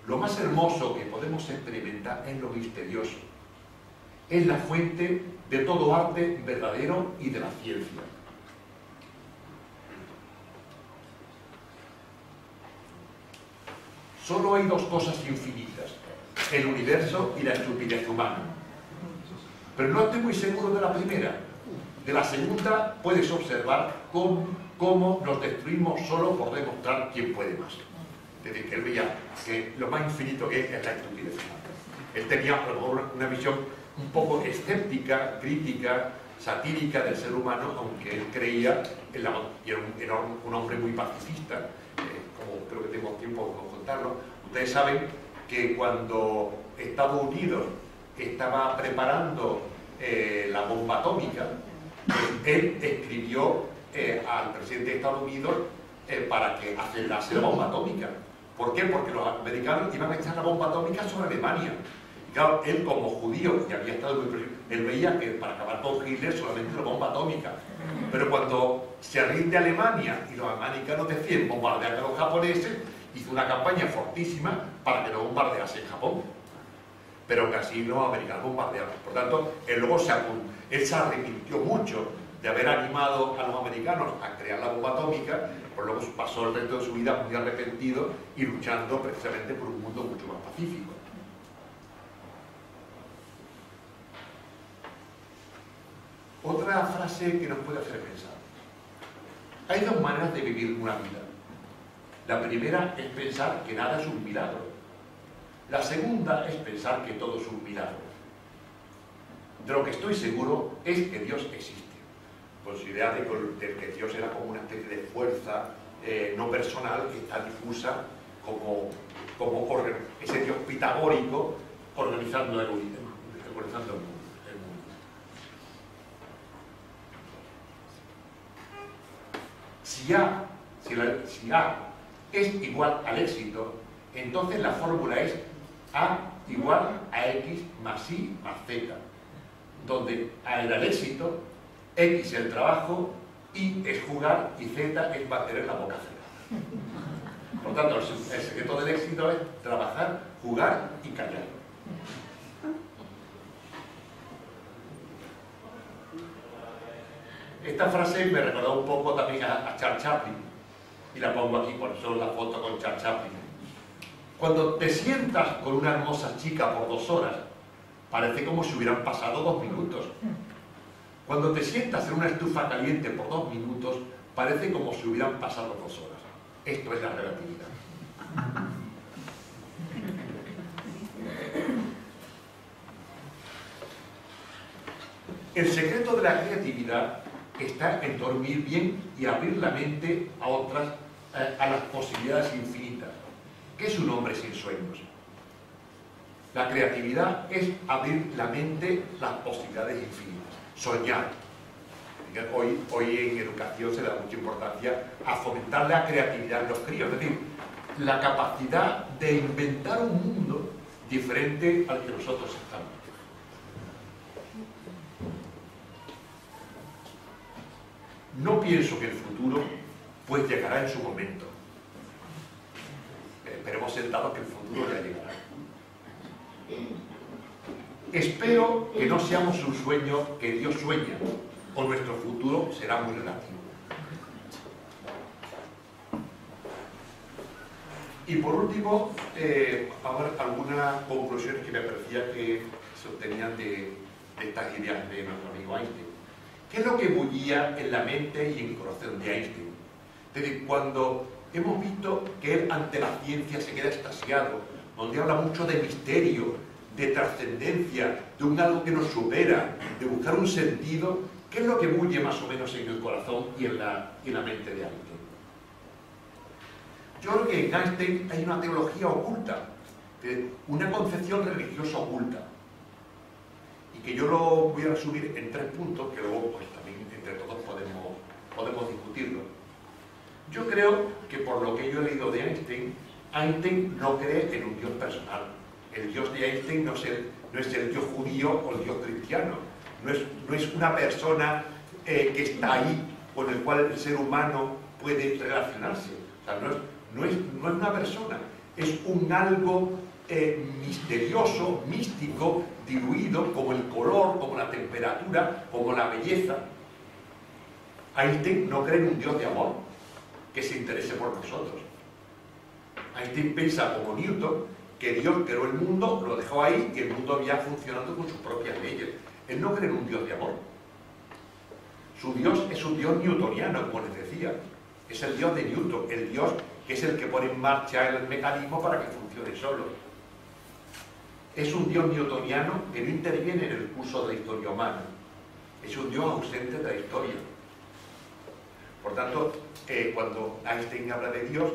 Lo más hermoso que podemos experimentar es lo misterioso. Es la fuente de todo arte verdadero y de la ciencia. Solo hay dos cosas infinitas: el universo y la estupidez humana. Pero no estoy muy seguro de la primera. De la segunda puedes observar cómo nos destruimos solo por demostrar quién puede más. Es decir, que él veía que lo más infinito que es la estupidez humana. Él tenía a lo mejor una visión un poco escéptica, crítica, satírica del ser humano, aunque él creía en la, y era un hombre muy pacifista, como creo que tengo tiempo de contarlo. Ustedes saben que cuando Estados Unidos estaba preparando la bomba atómica, él escribió al presidente de Estados Unidos para que acelerase la bomba atómica. ¿Por qué? Porque los americanos iban a echar la bomba atómica sobre Alemania. Y claro, él como judío, que había estado muy presente, él veía que para acabar con Hitler solamente la bomba atómica. Pero cuando se rinde Alemania y los americanos deciden bombardear a los japoneses, hizo una campaña fortísima para que no bombardeasen Japón. Pero casi los americanos bombardearon. Por tanto, él luego se arrepintió mucho de haber animado a los americanos a crear la bomba atómica, pues luego pasó el resto de su vida muy arrepentido y luchando precisamente por un mundo mucho más pacífico. Otra frase que nos puede hacer pensar. Hay dos maneras de vivir una vida. La primera es pensar que nada es un milagro. La segunda es pensar que todo es un milagro. De lo que estoy seguro es que Dios existe. Pues la idea de que Dios era como una especie de fuerza no personal que está difusa como ese Dios pitagórico organizando el mundo. Si A es igual al éxito, entonces la fórmula es A igual a X más Y más Z, donde A era el éxito, X el trabajo, Y es jugar y Z es mantener la boca cerrada. Por tanto, el secreto del éxito es trabajar, jugar y callar. Esta frase me recordó un poco también a Charles Chaplin, y la pongo aquí por eso la foto con Charles Chaplin. Cuando te sientas con una hermosa chica por 2 horas, parece como si hubieran pasado 2 minutos. Cuando te sientas en una estufa caliente por 2 minutos, parece como si hubieran pasado 2 horas. Esto es la relatividad. El secreto de la creatividad está en dormir bien y abrir la mente a las posibilidades infinitas. ¿Qué es un hombre sin sueños? La creatividad es abrir la mente a las posibilidades infinitas. Soñar. Hoy en educación se da mucha importancia a fomentar la creatividad en los críos, es decir, la capacidad de inventar un mundo diferente al que nosotros estamos. No pienso que el futuro pues llegará en su momento. Esperemos sentados que el futuro ya llegará. Espero que no seamos un sueño que Dios sueña, o nuestro futuro será muy relativo. Y por último, ahora algunas conclusiones que me parecía que se obtenían de estas ideas de nuestro amigo Einstein. ¿Qué es lo que bullía en la mente y en el corazón de Einstein? Es decir, cuando hemos visto que él ante la ciencia se queda extasiado, donde habla mucho de misterio, de trascendencia, de un algo que nos supera, de buscar un sentido, ¿qué es lo que bulle más o menos en el corazón y en la mente de Einstein? Yo creo que en Einstein hay una teología oculta, una concepción religiosa oculta, y que yo lo voy a resumir en 3 puntos, que luego pues también entre todos podemos discutirlo. Yo creo que por lo que yo he leído de Einstein, Einstein no cree en un Dios personal. El Dios de Einstein no es el Dios judío o el Dios cristiano. No es una persona que está ahí, con el cual el ser humano puede relacionarse. O sea, no es una persona, es un algo misterioso, místico, diluido, como el color, como la temperatura, como la belleza. Einstein no cree en un Dios de amor que se interese por nosotros. Einstein piensa como Newton que Dios creó el mundo, lo dejó ahí y el mundo había funcionando con sus propias leyes. Él no cree en un Dios de amor. Su Dios es un Dios newtoniano, como les decía. Es el Dios de Newton, el Dios que es el que pone en marcha el mecanismo para que funcione solo. Es un Dios newtoniano que no interviene en el curso de la historia humana. Es un Dios ausente de la historia. Por tanto, cuando Einstein habla de Dios,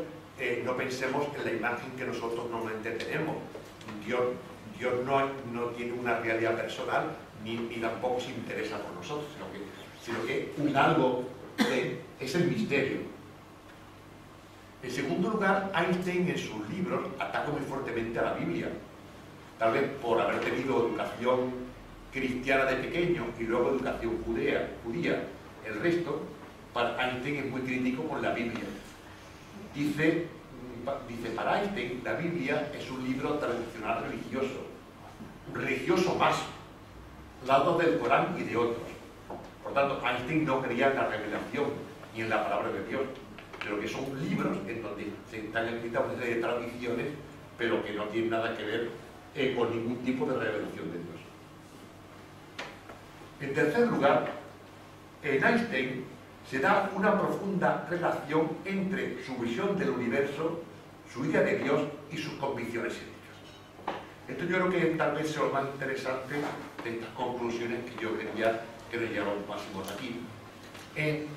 no pensemos en la imagen que nosotros normalmente tenemos. Dios no tiene una realidad personal, ni tampoco se interesa por nosotros, sino que un algo es el misterio. En segundo lugar, Einstein en sus libros ataca muy fuertemente a la Biblia. Tal vez por haber tenido educación cristiana de pequeño y luego educación judía. El resto, para Einstein es muy crítico con la Biblia. Dice, para Einstein, la Biblia es un libro tradicional religioso más, lado del Corán y de otros. Por tanto, Einstein no creía en la revelación ni en la palabra de Dios, pero que son libros en donde se están escritas una serie de tradiciones, pero que no tienen nada que ver con ningún tipo de revelación de Dios. En tercer lugar, en Einstein se da una profunda relación entre su visión del universo, su idea de Dios y sus convicciones éticas. Esto yo creo que tal vez sea lo más interesante de estas conclusiones que yo quería que nos llevásemos aquí.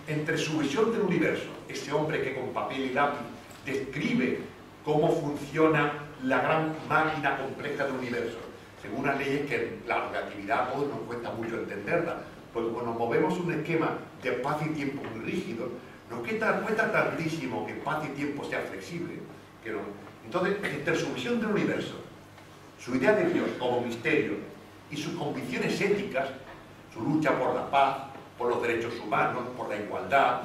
Entre su visión del universo, ese hombre que con papel y lápiz describe cómo funciona la gran máquina compleja del universo, según unas leyes que la relatividad a todos nos cuesta mucho entenderla, porque cuando nos movemos un esquema de espacio y tiempo muy rígido, nos cuesta tantísimo que espacio y tiempo sea flexible. Que no. Entonces, entre su visión del universo, su idea de Dios como misterio y sus convicciones éticas, su lucha por la paz, por los derechos humanos, por la igualdad,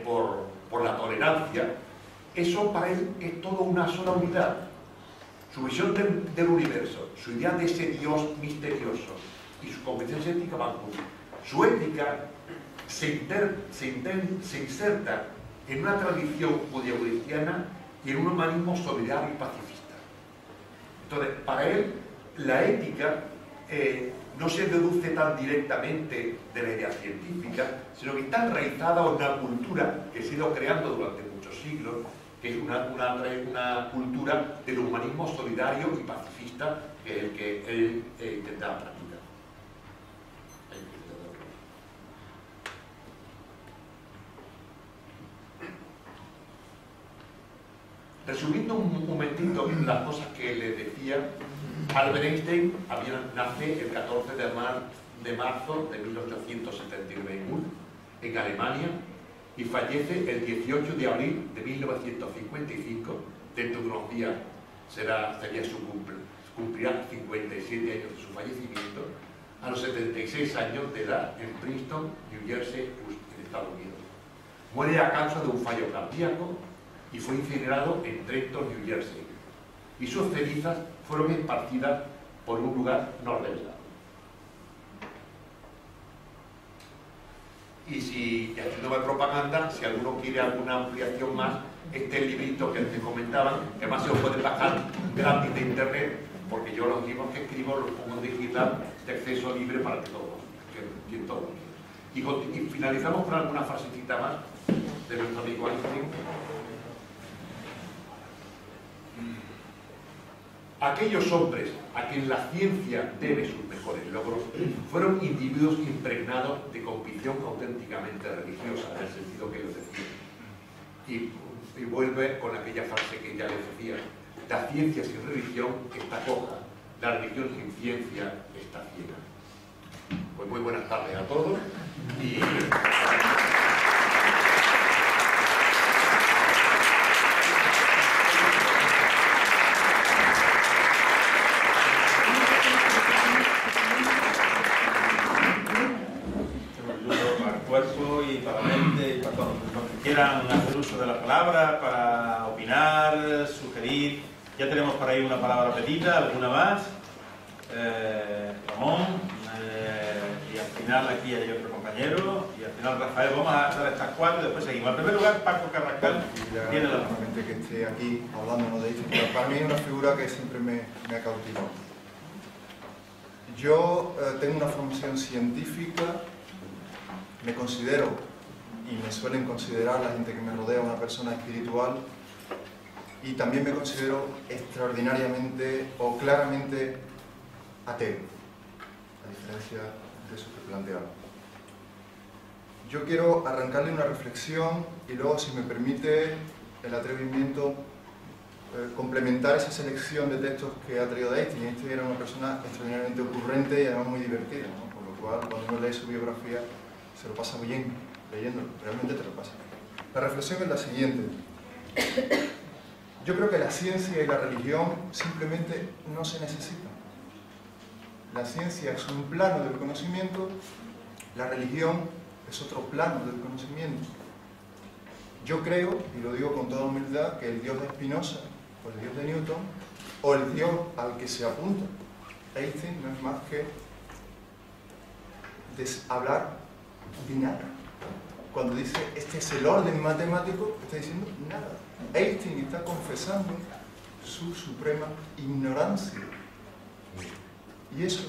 por la tolerancia, eso para él es todo una sola unidad. Su visión del universo, su idea de ese Dios misterioso y sus convicciones éticas van juntos. Su ética se inserta en una tradición judeocristiana y en un humanismo solidario y pacifista. Entonces, para él, la ética no se deduce tan directamente de la idea científica, sino que está enraizada en una cultura que se ha ido creando durante muchos siglos, que es una cultura del humanismo solidario y pacifista, que es el que él intentaba practicar. Resumiendo un momentito las cosas que les decía, Albert Einstein nace el 14 de marzo de 1879 en Alemania y fallece el 18 de abril de 1955. Dentro de unos días cumplirá 57 años de su fallecimiento, a los 76 años de edad, en Princeton, New Jersey, en Estados Unidos. Muere a causa de un fallo cardíaco y fue incinerado en Trenton, New Jersey, y sus cenizas fueron esparcidas por un lugar no revelado. Y haciéndome propaganda, si alguno quiere alguna ampliación más, este librito que antes comentaban, que además se lo pueden bajar gratis de internet, porque yo los libros que escribo los pongo en digital de acceso libre para que todos. Y finalizamos con alguna frasecita más de nuestro amigo Einstein. Aquellos hombres a quienes la ciencia debe sus mejores logros fueron individuos impregnados de convicción auténticamente religiosa, en el sentido que ellos decían. Y vuelve con aquella frase que ya les decía: la ciencia sin religión está coja, la religión sin ciencia está ciega. Pues muy buenas tardes a todos. Y para el cuerpo y para la mente y para todos los que quieran hacer uso de la palabra para opinar, sugerir. Ya tenemos por ahí una palabra petita, alguna más. Ramón, y al final aquí hay otro compañero, y al final Rafael. Vamos a dar estas cuatro y después seguimos. En primer lugar, Paco Carrascal tiene la palabra. Que esté aquí hablándonos de esto, pero para mí es una figura que siempre me ha cautivado. Yo tengo una formación científica, me considero, y me suelen considerar la gente que me rodea, una persona espiritual, y también me considero extraordinariamente o claramente ateo, a diferencia de eso que planteaba. Yo quiero arrancarle una reflexión y luego, si me permite el atrevimiento, complementar esa selección de textos que ha traído de Einstein. Einstein era una persona extraordinariamente ocurrente y además muy divertida, ¿no? Por lo cual, cuando uno lee su biografía, se lo pasa bien leyéndolo, realmente te lo pasa. La reflexión es la siguiente. Yo creo que la ciencia y la religión simplemente no se necesitan. La ciencia es un plano del conocimiento, la religión es otro plano del conocimiento. Yo creo, y lo digo con toda humildad, que el Dios de Spinoza, o el Dios de Newton, o el Dios al que se apunta Einstein, no es más que hablar de nada. Cuando dice, este es el orden matemático, está diciendo nada. Einstein está confesando su suprema ignorancia. Y eso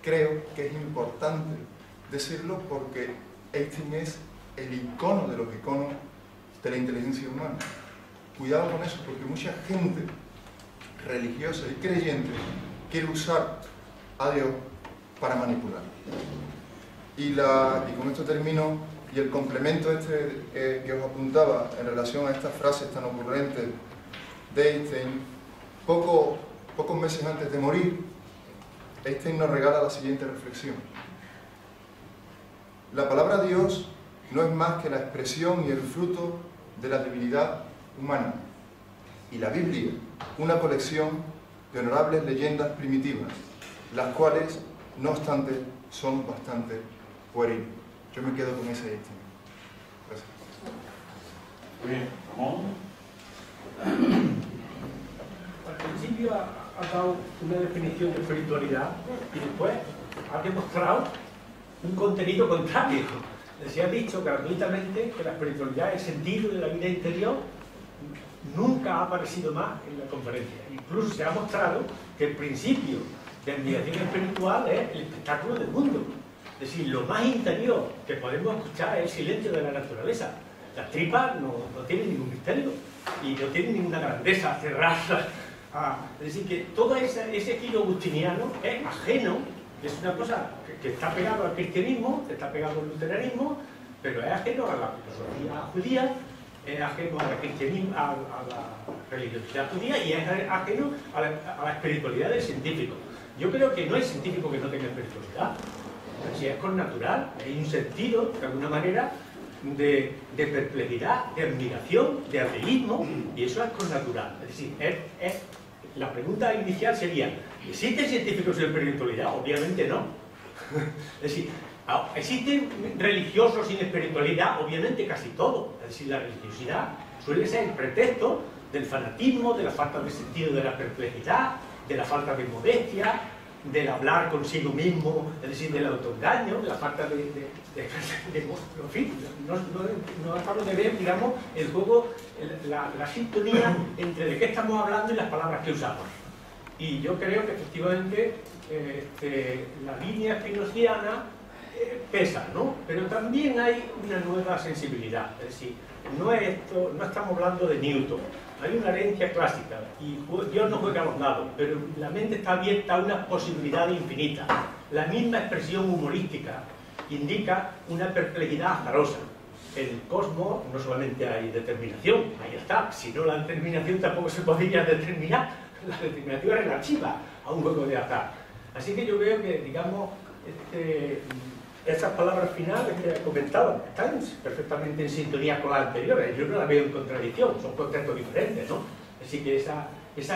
creo que es importante decirlo, porque Einstein es el icono de los iconos de la inteligencia humana. Cuidado con eso, porque mucha gente religiosa y creyente quiere usar a Dios para manipular. Y con esto termino, y el complemento que os apuntaba en relación a estas frases tan ocurrentes de Einstein, pocos meses antes de morir, Einstein nos regala la siguiente reflexión. La palabra Dios no es más que la expresión y el fruto de la debilidad humana, y la Biblia, una colección de honorables leyendas primitivas, las cuales, no obstante, son bastante pueriles. Yo me quedo con ese Einstein. Gracias. Muy bien, Ramón. Al principio ha dado una definición de espiritualidad y después ha demostrado un contenido contrario. Se ha dicho gratuitamente que la espiritualidad, el sentido de la vida interior, nunca ha aparecido más en la conferencia. Incluso se ha mostrado que el principio de admiración espiritual es el espectáculo del mundo. Es decir, lo más interior que podemos escuchar es el silencio de la naturaleza. Las tripas no tienen ningún misterio y no tienen ninguna grandeza cerrada. Es decir, que todo ese estilo agustiniano es ajeno, es una cosa que está pegado al cristianismo, que está pegado al luteranismo, pero es ajeno a la filosofía judía, es ajeno al cristianismo, a la religiosidad judía, y es ajeno a la espiritualidad del científico. Yo creo que no hay científico que no tenga espiritualidad. Si es connatural, hay un sentido, de alguna manera, de perplejidad, de admiración, de ateísmo, y eso es connatural. Es decir, la pregunta inicial sería, ¿existen científicos sin espiritualidad? Obviamente no. Es decir, ¿existen religiosos sin espiritualidad? Obviamente casi todo. Es decir, la religiosidad suele ser el pretexto del fanatismo, de la falta de sentido de la perplejidad, de la falta de modestia, del hablar consigo mismo, es decir, del autoengaño, de la falta en fin, no acabo de ver, digamos, el juego, la sintonía entre de qué estamos hablando y las palabras que usamos. Y yo creo que efectivamente la línea spinociana pesa, ¿no? Pero también hay una nueva sensibilidad, es decir, no estamos hablando de Newton. Hay una herencia clásica y Dios no juega a los dados, pero la mente está abierta a una posibilidad infinita. La misma expresión humorística indica una perplejidad azarosa. En el cosmos no solamente hay determinación, ahí está. Si no, la determinación tampoco se podría determinar. La determinación es relativa a un juego de azar. Así que yo veo que, digamos, esas palabras finales que comentaba están perfectamente en sintonía con las anteriores. Yo no las veo en contradicción, son conceptos diferentes, ¿no? Así que esa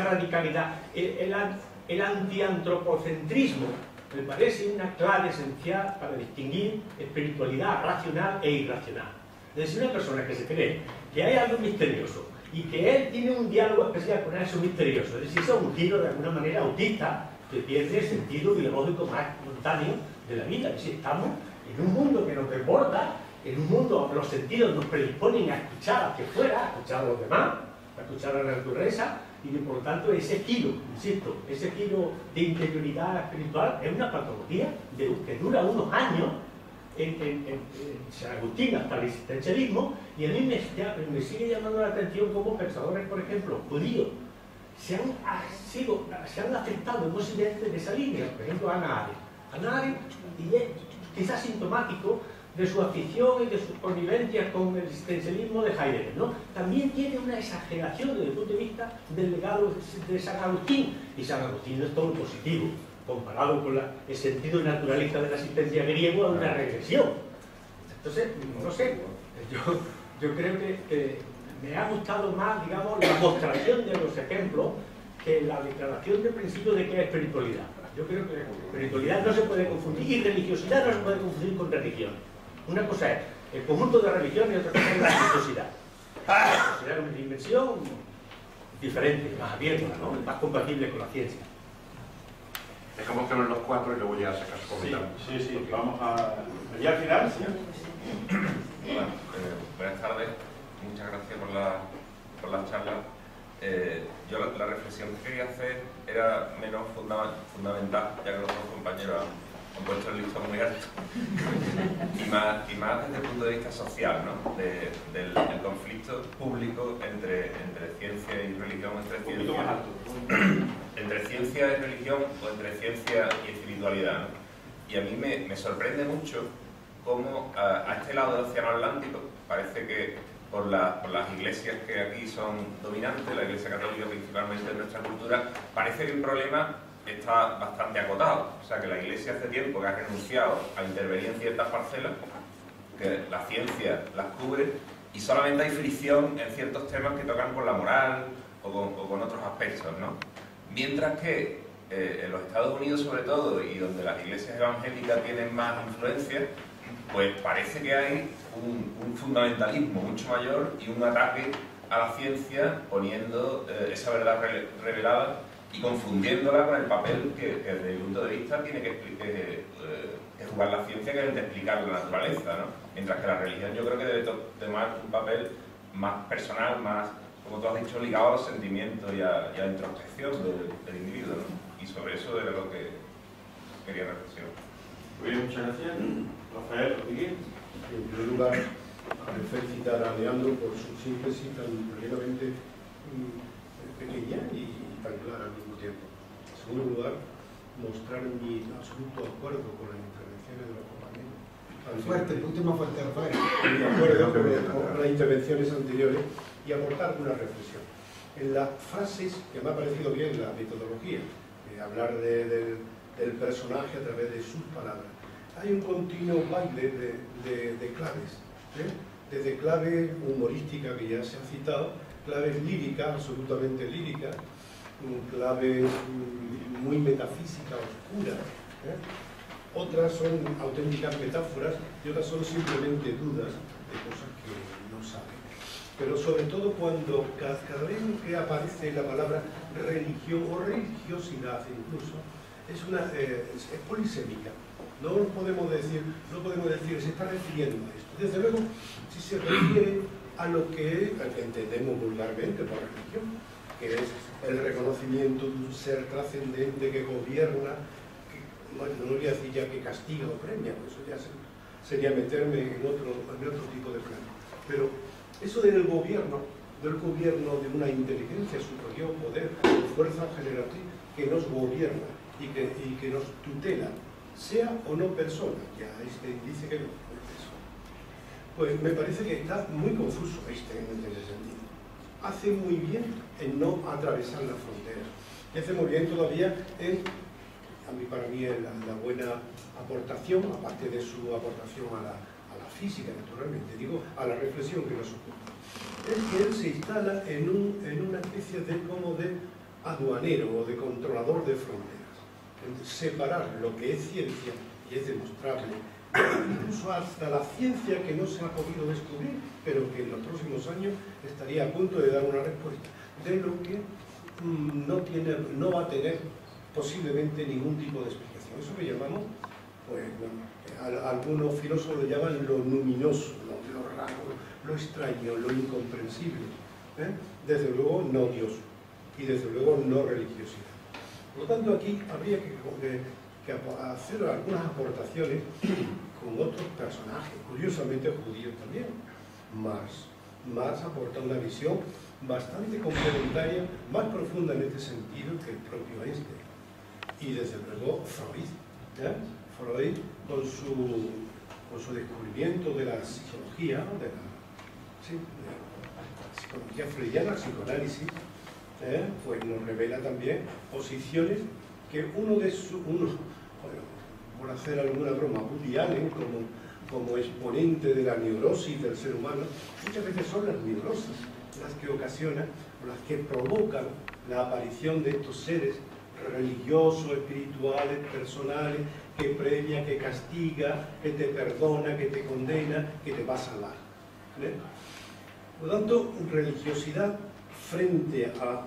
radicalidad, el antiantropocentrismo, me parece una clave esencial para distinguir espiritualidad racional e irracional. Es decir, una persona que se cree que hay algo misterioso y que él tiene un diálogo especial con eso misterioso, es decir, eso es un giro de alguna manera autista que pierde el sentido biológico más espontáneo de la vida. Es decir, estamos en un mundo que nos desborda, en un mundo donde los sentidos nos predisponen a escuchar hacia fuera, a escuchar a los demás, a escuchar a la naturaleza, y que por lo tanto ese giro, insisto, ese giro de interioridad espiritual es una patología que dura unos años en San Agustín hasta el existencialismo, y a mí me sigue llamando la atención cómo pensadores, por ejemplo, judíos, se han afectado en Occidente de esa línea. Por ejemplo, Hannah Arendt, y es quizás sintomático de su afición y de sus connivencias con el existencialismo de Heidegger, ¿no? También tiene una exageración desde el punto de vista del legado de San Agustín, y San Agustín no es todo positivo, comparado con el sentido naturalista de la existencia griego, a una regresión. Entonces, no sé, yo creo que me ha gustado más, digamos, la mostración de los ejemplos que la declaración de principio de que es espiritualidad. Yo creo que espiritualidad no se puede confundir, y religiosidad no se puede confundir con religión. Una cosa es el conjunto de religiones y otra cosa es la religiosidad. La religiosidad es una dimensión diferente, más abierta, ¿no? Más compatible con la ciencia. Dejamos que hablen los cuatro y luego ya sacas comentarios. Sí, vamos a... ¿Ya al final? ¿Sí? Hola, buenas tardes. Muchas gracias por la charla. Yo la reflexión que quería hacer era menos fundamental, ya que los dos compañeros han puesto el listón muy alto, y más desde el punto de vista social, ¿no? del conflicto público entre ciencia y religión, entre ciencia y religión, o entre ciencia y espiritualidad, ¿no? Y a mí me sorprende mucho cómo a este lado del Océano Atlántico parece que por las iglesias que aquí son dominantes, la Iglesia Católica principalmente en nuestra cultura, parece que el problema está bastante acotado. O sea, que la Iglesia hace tiempo que ha renunciado a intervenir en ciertas parcelas, que la ciencia las cubre, y solamente hay fricción en ciertos temas que tocan con la moral o con otros aspectos, ¿no? Mientras que en los Estados Unidos, sobre todo, y donde las iglesias evangélicas tienen más influencia, pues parece que hay un fundamentalismo mucho mayor y un ataque a la ciencia, poniendo esa verdad revelada y confundiéndola con el papel que desde mi punto de vista tiene que jugar la ciencia, que es el de explicar la naturaleza, ¿no? Mientras que la religión yo creo que debe tomar un papel más personal, más, como tú has dicho, ligado a los sentimientos y a la introspección del individuo, ¿no? Y sobre eso era lo que quería reflexionar. Muy bien, muchas gracias. Rafael Rodríguez. En primer lugar, felicitar a Leandro por su síntesis tan plenamente pequeña y tan clara al mismo tiempo. En segundo lugar, mostrar mi absoluto acuerdo con las intervenciones de los compañeros. Fuerte, el punto más fuerte, Rafael. De acuerdo con las intervenciones anteriores y aportar una reflexión. En las frases, que me ha parecido bien la metodología, hablar del personaje a través de sus palabras, hay un continuo baile de claves, desde clave humorística que ya se ha citado, claves líricas, absolutamente líricas, claves muy metafísicas, oscuras, otras son auténticas metáforas y otras son simplemente dudas de cosas que no saben. Pero sobre todo cuando cada vez que aparece la palabra religión o religiosidad incluso, es polisémica. No podemos decir, se está refiriendo a esto. Desde luego, si se refiere a lo que entendemos vulgarmente por religión, que es el reconocimiento de un ser trascendente que gobierna, bueno, no voy a decir ya que castiga o premia, eso ya sería meterme en otro tipo de plano. Pero eso del gobierno de una inteligencia superior, poder, fuerza generativa que nos gobierna y que nos tutela, sea o no persona, ya dice que no es persona, pues me parece que está muy confuso en ese sentido. Hace muy bien en no atravesar las fronteras y hace muy bien todavía en para mí es la buena aportación, aparte de su aportación a la física, naturalmente, digo, a la reflexión que nos ocupa, es que él se instala en una especie de aduanero o de controlador de fronteras, separar lo que es ciencia y es demostrable, incluso hasta la ciencia que no se ha podido descubrir, pero que en los próximos años estaría a punto de dar una respuesta, de lo que no va a tener posiblemente ningún tipo de explicación. Eso lo llamamos, pues, algunos filósofos lo llaman lo luminoso, lo raro, lo extraño, lo incomprensible. Desde luego no Dios y desde luego no religiosidad. Por lo tanto, aquí habría que hacer algunas aportaciones con otros personajes, curiosamente judíos también. Marx aporta una visión bastante complementaria, más profunda en este sentido que el propio Einstein. Y desde luego Freud, Freud con su descubrimiento de la psicología, de la psicología freudiana, el psicoanálisis, pues nos revela también posiciones que por hacer alguna broma, Woody Allen como exponente de la neurosis del ser humano, muchas veces son las neurosis las que ocasionan o las que provocan la aparición de estos seres religiosos, espirituales, personales, que premia, que castiga, que te perdona, que te condena, que te va a salvar. Por lo tanto, religiosidad frente a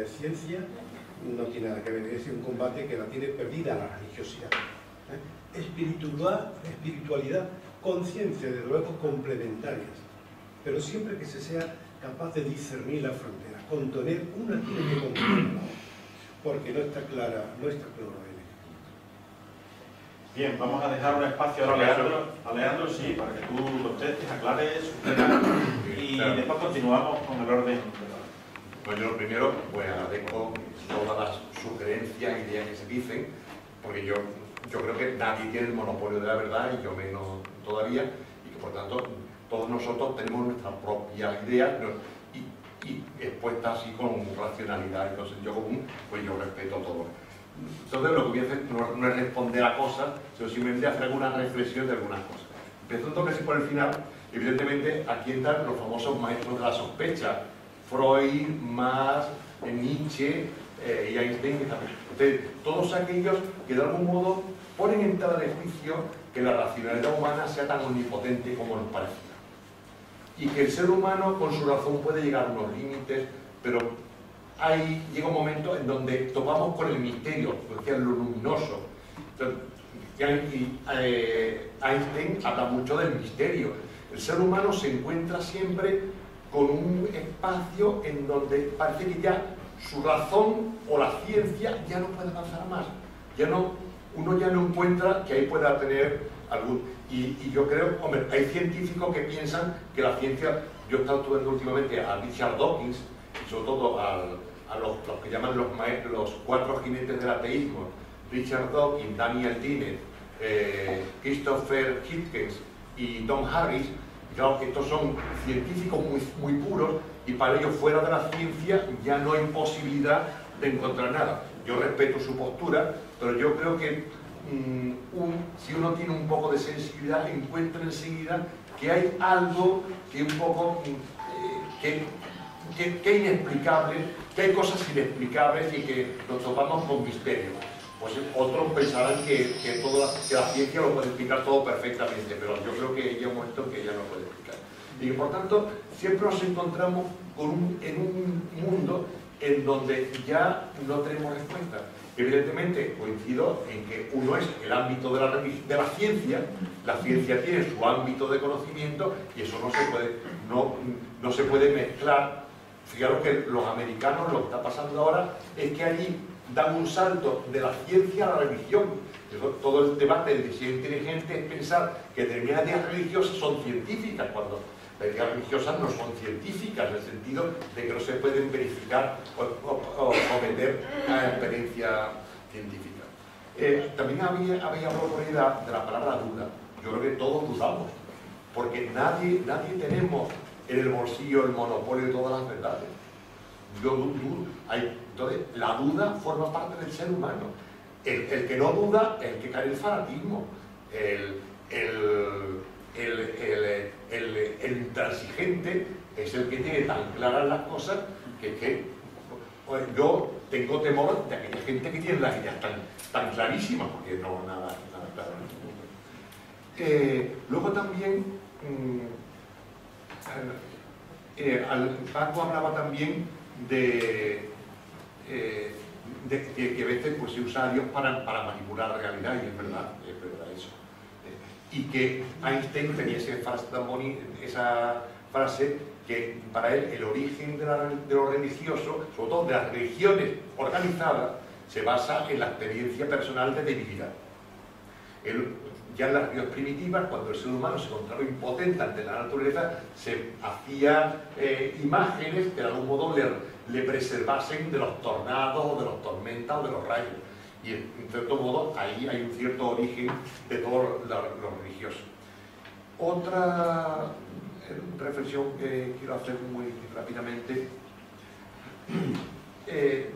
ciencia no tiene nada que ver, es un combate que la tiene perdida la religiosidad. Espiritualidad, conciencia, de luego complementarias, pero siempre que se sea capaz de discernir la frontera, contener una tiene que contener la otra, porque no está claro el equilibrio. Bien, vamos a dejar un espacio a Leandro, sí, para que tú contestes, aclares, y después continuamos con el orden. Pues yo lo primero, pues agradezco todas las sugerencias y ideas que se dicen, porque yo creo que nadie tiene el monopolio de la verdad, y yo menos todavía, y que por tanto todos nosotros tenemos nuestras propias ideas y expuestas así con racionalidad y con sentido común, pues yo respeto todo. Entonces lo que voy a hacer no es responder a cosas, sino simplemente hacer alguna reflexión de algunas cosas. Empezando casi por el final, evidentemente aquí están los famosos maestros de la sospecha, Freud, Marx, Nietzsche y Einstein. Entonces, todos aquellos que de algún modo ponen en tela de juicio que la racionalidad humana sea tan omnipotente como nos parecía. Y que el ser humano con su razón puede llegar a unos límites, pero llega un momento en donde topamos con el misterio, lo luminoso. Entonces, Einstein habla mucho del misterio. El ser humano se encuentra siempre con un espacio en donde parece que ya su razón o la ciencia ya no puede avanzar más. Uno ya no encuentra que ahí pueda tener algún... Y yo creo, hombre, hay científicos que piensan que la ciencia... Yo he estado estudiando últimamente a Richard Dawkins, y sobre todo a los que llaman los cuatro jinetes del ateísmo, Richard Dawkins, Daniel Dennett, Christopher Hitchens y Tom Harris. Y claro que estos son científicos muy puros, y para ellos fuera de la ciencia ya no hay posibilidad de encontrar nada. Yo respeto su postura, pero yo creo que si uno tiene un poco de sensibilidad, encuentra enseguida que hay algo que un poco que inexplicable, que hay cosas inexplicables y que nos topamos con misterio. Pues otros pensarán que la ciencia lo puede explicar todo perfectamente, pero yo creo que llega un momento que ya no puede explicar. Y por tanto, siempre nos encontramos en un mundo en donde ya no tenemos respuesta. Evidentemente, coincido en que uno es el ámbito de la ciencia tiene su ámbito de conocimiento, y eso no se puede mezclar. Fijaros que los americanos, lo que está pasando ahora es que allí dan un salto de la ciencia a la religión. Todo el debate de si es inteligente es pensar que determinadas ideas religiosas son científicas, cuando las ideas religiosas no son científicas, en el sentido de que no se pueden verificar o someter a experiencia científica. También había propiedad de la palabra duda. Yo creo que todos dudamos, porque nadie tenemos en el bolsillo el monopolio de todas las verdades. Entonces, la duda forma parte del ser humano. El que no duda es el que cae en el fanatismo. El intransigente es el que tiene tan claras las cosas que pues yo tengo temor de aquella gente que tiene las ideas tan clarísimas, porque no nada claro en este mundo. Luego también Paco hablaba también de que a veces pues, se usa a Dios para manipular la realidad, y es verdad eso. Y que Einstein tenía esa frase que para él el origen de lo religioso, sobre todo de las religiones organizadas, se basa en la experiencia personal de debilidad. Ya en las religiones primitivas, cuando el ser humano se encontraba impotente ante la naturaleza, se hacían imágenes que de algún modo le preservasen de los tornados, de los tormentas o de los rayos. Y en cierto modo ahí hay un cierto origen de todo lo religioso. Otra reflexión que quiero hacer muy rápidamente. El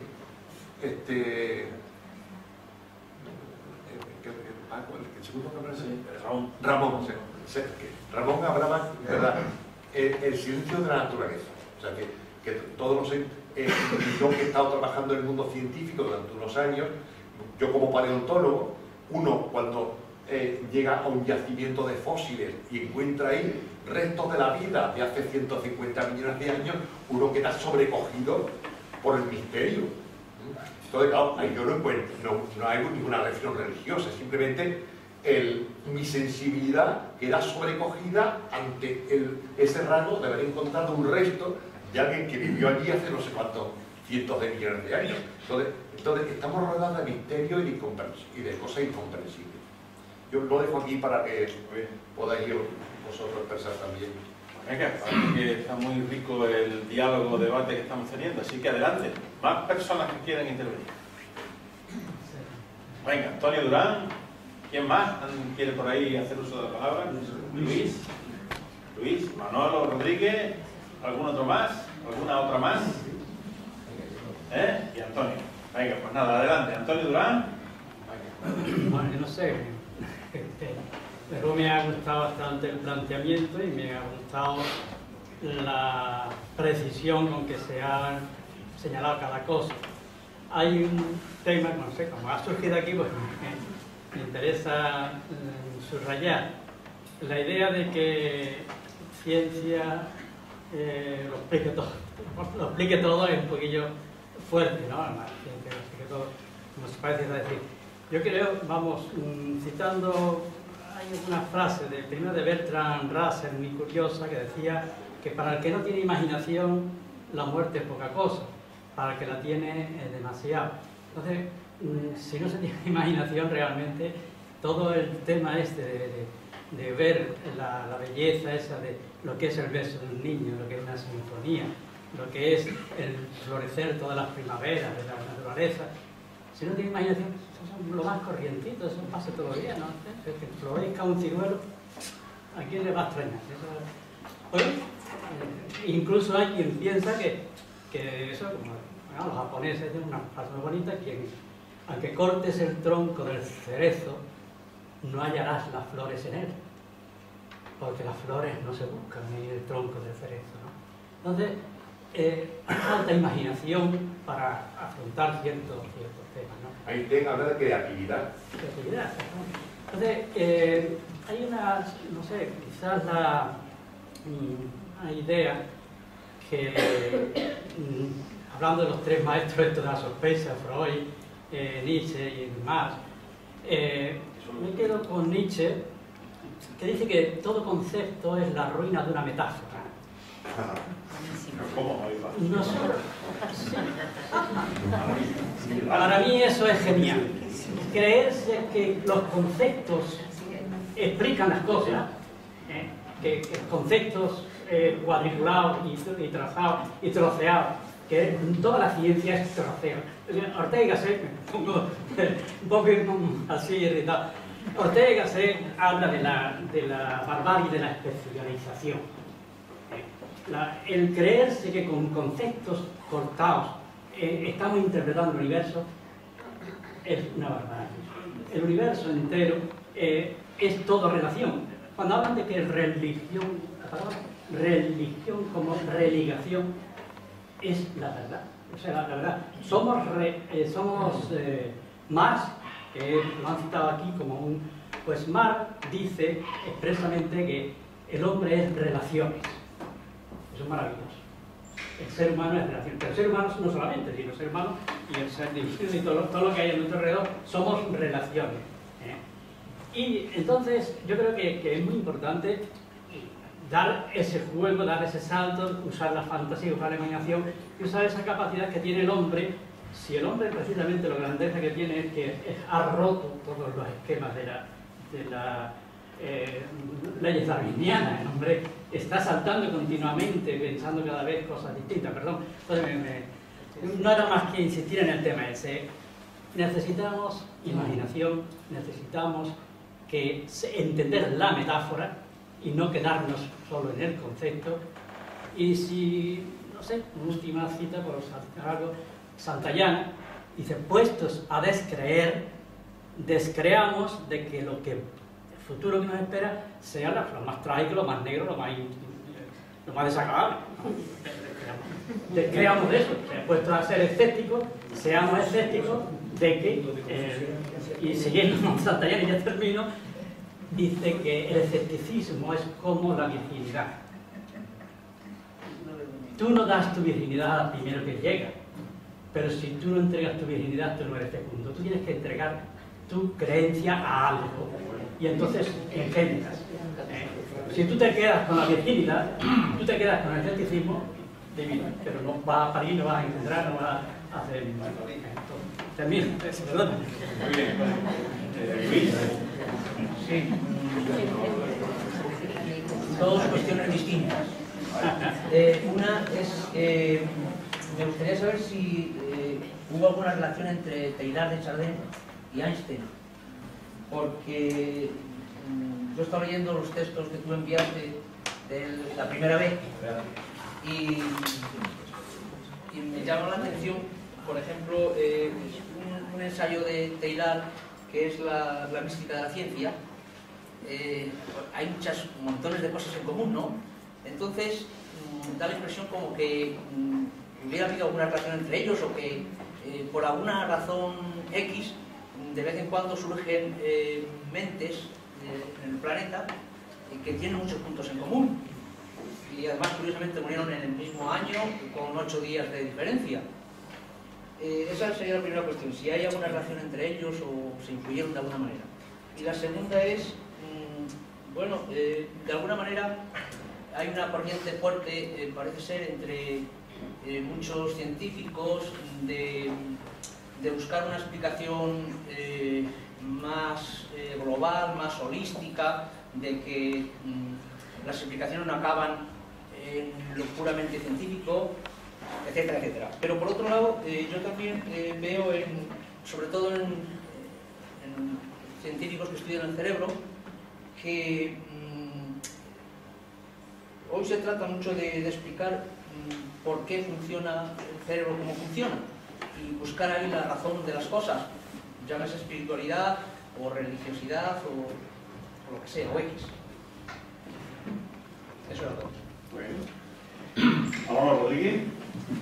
segundo nombre es Ramón. Ramón hablaba, ¿verdad? El silencio de la naturaleza. O sea, que todos los yo que he estado trabajando en el mundo científico durante unos años, yo como paleontólogo, uno cuando llega a un yacimiento de fósiles y encuentra ahí restos de la vida de hace 150 millones de años, uno queda sobrecogido por el misterio. Entonces, claro, ahí yo no encuentro, no hay ninguna lección religiosa, simplemente mi sensibilidad queda sobrecogida ante ese rato de haber encontrado un resto de alguien que vivió allí hace no sé cuántos cientos de millones de años. Entonces estamos rodeados de misterio y de cosas incomprensibles. Yo lo dejo aquí para que podáis vosotros expresar también. Venga, parece que está muy rico el diálogo, debate que estamos teniendo, así que adelante. Más personas que quieran intervenir. Venga, Antonio Durán. ¿Quién más quiere por ahí hacer uso de la palabra? Luis, Manolo Rodríguez, ¿algún otro más? ¿Alguna otra más? Y Antonio. Venga, pues nada, adelante. Antonio Durán. Bueno, yo no sé, pero me ha gustado bastante el planteamiento y me ha gustado la precisión con que se ha señalado cada cosa. Hay un tema, no sé, como ha surgido aquí, pues me interesa subrayar la idea de que ciencia lo explique todo es un poquillo fuerte, ¿no? La ciencia lo explique todo, como se parece a decir. Yo creo, vamos, citando, hay una frase primero de Bertrand Russell, muy curiosa, que decía que para el que no tiene imaginación, la muerte es poca cosa, para el que la tiene es demasiado. Entonces, si no se tiene imaginación realmente, todo el tema de ver la belleza esa de lo que es el beso de un niño, lo que es una sinfonía, lo que es el florecer todas las primaveras de la naturaleza, si no tiene imaginación, eso es lo más corrientito, eso pasa todos los días, ¿no? Que florezca un ciruelo, ¿a quién le va a extrañar? Incluso hay quien piensa que eso, como los japoneses tienen una frase muy bonita, aunque cortes el tronco del cerezo, no hallarás las flores en él, porque las flores no se buscan en el tronco del cerezo, ¿no? Entonces, falta imaginación para afrontar ciertos temas, ¿no? Ahí habla de creatividad. Creatividad, entonces, hay una, no sé, quizás una idea que, hablando de los tres maestros estos de la sospecha, Freud, Nietzsche y Marx, me quedo con Nietzsche, que dice que todo concepto es la ruina de una metáfora. ¿Cómo? No sé. Sí. Para mí eso es genial. Creerse que los conceptos explican las cosas, que conceptos cuadriculados y trazados y troceados, que toda la ciencia es troceo. Ortega se pongo un poco así irritado. Ortega se habla de la barbarie de la especialización. El creerse que con conceptos cortados estamos interpretando el universo es una barbaridad. El universo entero es todo relación. Cuando hablan de que religión, la palabra religión como religación es la verdad. O sea, la verdad. Somos Marx, que lo han citado aquí como un... Pues Marx dice expresamente que el hombre es relaciones. Eso es maravilloso. El ser humano es relación. Pero el ser humano no solamente, sino el ser humano y el ser divino y todo lo que hay a nuestro alrededor somos relaciones. Y entonces yo creo que es muy importante dar ese juego, dar ese salto, usar la fantasía, usar la imaginación y usar esa capacidad que tiene el hombre. Si el hombre precisamente la grandeza que tiene es que ha roto todos los esquemas de la leyes darwinianas, el hombre está saltando continuamente, pensando cada vez cosas distintas, perdón. Entonces, no era más que insistir en el tema ese. Necesitamos imaginación, necesitamos entender la metáfora y no quedarnos solo en el concepto. Y si, no sé, última cita por algo, Santayana dice: puestos a descreer, descreamos de que lo que el futuro que nos espera sea lo más trágico, lo más negro, lo más desagradable. Descreamos de eso. O sea, puestos a ser escépticos, seamos escépticos de que, y siguiendo con Santayana, y ya termino, dice que el escepticismo es como la virginidad. Tú no das tu virginidad al primero que llega, pero si tú no entregas tu virginidad, tú no eres fecundo. Tú tienes que entregar tu creencia a algo, y entonces engendras. Si tú te quedas con la virginidad, tú te quedas con el escepticismo, divino, pero no vas a parir, no vas a engendrar, no vas a hacer... Termino, perdón. Muy bien. Luis. Sí. Dos cuestiones distintas. Una es, me gustaría saber si hubo alguna relación entre Teilhard de Chardin y Einstein, porque yo he estado leyendo los textos que tú enviaste de la primera vez y me llama la atención, por ejemplo, un ensayo de Teilhard que es la mística de la ciencia. Hay montones de cosas en común, ¿no? Entonces da la impresión como que hubiera habido alguna relación entre ellos, o que por alguna razón X de vez en cuando surgen mentes en el planeta que tienen muchos puntos en común, y además curiosamente murieron en el mismo año con 8 días de diferencia. Esa sería la primera cuestión, si hay alguna relación entre ellos o se influyeron de alguna manera. Y la segunda es, bueno, de alguna manera hay una corriente fuerte, parece ser, entre muchos científicos de buscar una explicación más global, más holística, de que las explicaciones no acaban en lo puramente científico, etcétera, etcétera. Pero por otro lado, yo también veo, sobre todo en científicos que estudian el cerebro, que hoy se trata mucho de explicar por qué funciona el cerebro como funciona, y buscar ahí la razón de las cosas, llámese espiritualidad o religiosidad o lo que sea, o X. Eso era todo. Bueno. Vamos, Rodríguez.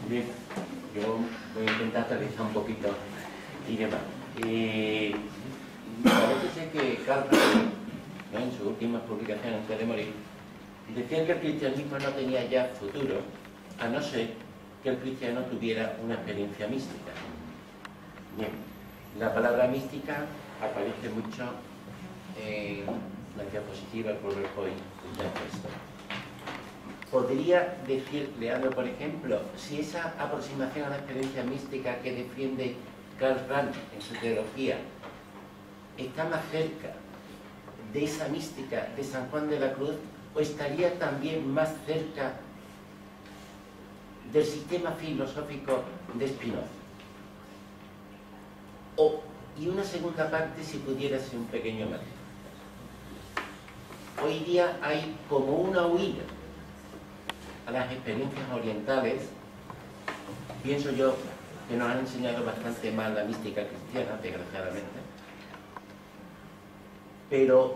Bien, yo voy a intentar aterrizar un poquito y demás. Parece ser que Karl Rahner, ¿no?, en sus últimas publicaciones antes de morir, decía que el cristianismo no tenía ya futuro, a no ser que el cristiano tuviera una experiencia mística. Bien, la palabra mística aparece mucho en la diapositiva por PowerPoint ya puesto. Podría decir, Leandro, por ejemplo, si esa aproximación a la experiencia mística que defiende Karl Rahner en su teología está más cerca de esa mística de San Juan de la Cruz, o estaría también más cerca del sistema filosófico de Spinoza. Y una segunda parte, si pudiera ser un pequeño matiz. Hoy día hay como una huida a las experiencias orientales, pienso yo que nos han enseñado bastante mal la mística cristiana, desgraciadamente. Pero,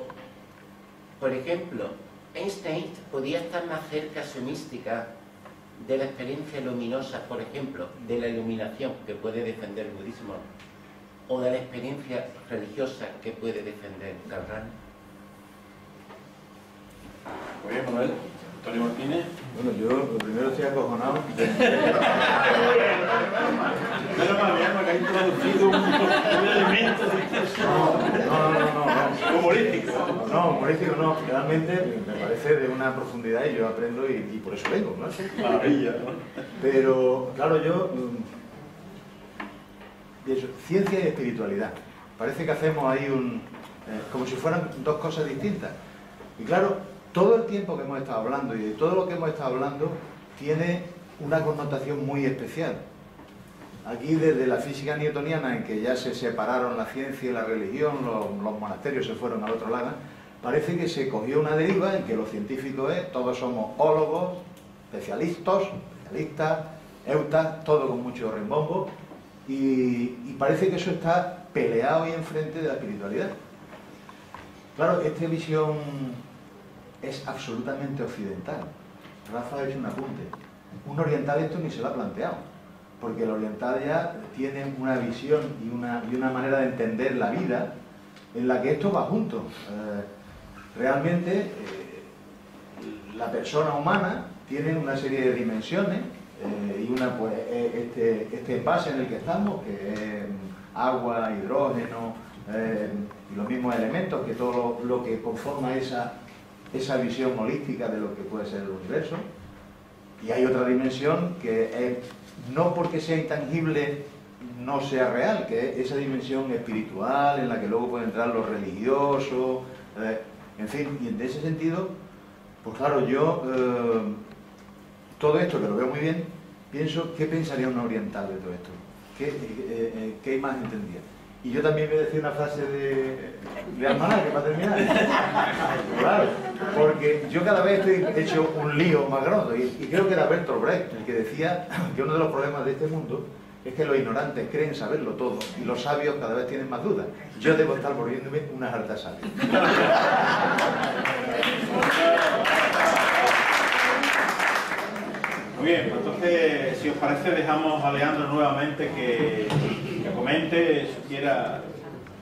por ejemplo, Einstein podía estar más cerca su mística de la experiencia luminosa, por ejemplo, de la iluminación que puede defender el budismo, o de la experiencia religiosa que puede defender Galván. Muy bien, Manuel. Antonio Martínez. Bueno, yo lo primero estoy acojonado. Menos mal, que ha introducido un elemento de No. Humorístico. No, humorístico no. Realmente me parece de una profundidad y yo aprendo y por eso vengo, ¿no? Maravilla, ¿no? Pero, claro, yo pienso, ciencia y espiritualidad. Parece que hacemos ahí como si fueran dos cosas distintas. Y claro, todo el tiempo que hemos estado hablando y de todo lo que hemos estado hablando tiene una connotación muy especial. Aquí desde la física newtoniana, en que ya se separaron la ciencia y la religión, los monasterios se fueron al otro lado, parece que se cogió una deriva en que los científicos todos somos ólogos, especialistas, eutas, todo con mucho rimbombo, y parece que eso está peleado y enfrente de la espiritualidad. Claro, esta visión es absolutamente occidental. Rafa ha hecho un apunte. Un oriental esto ni se lo ha planteado, porque el oriental ya tiene una visión y una manera de entender la vida en la que esto va junto. Realmente la persona humana tiene una serie de dimensiones y una, pues, este envase en el que estamos, que es agua, hidrógeno y los mismos elementos, que todo lo que conforma esa visión holística de lo que puede ser el universo. Y hay otra dimensión que es, no porque sea intangible no sea real, que es esa dimensión espiritual en la que luego puede entrar lo religioso, en fin, y en ese sentido, pues claro, yo todo esto, que lo veo muy bien, pienso, ¿qué pensaría un oriental de todo esto? ¿Qué imagen tendría? Y yo también voy a decir una frase de Almanaque para terminar. Claro, porque yo cada vez estoy hecho un lío más grande, y creo que era Bertolt Brecht el que decía que uno de los problemas de este mundo es que los ignorantes creen saberlo todo y los sabios cada vez tienen más dudas. Yo debo estar volviéndome una harta sabia. Muy bien, pues entonces, si os parece, dejamos a Leandro nuevamente que comente, si quiera.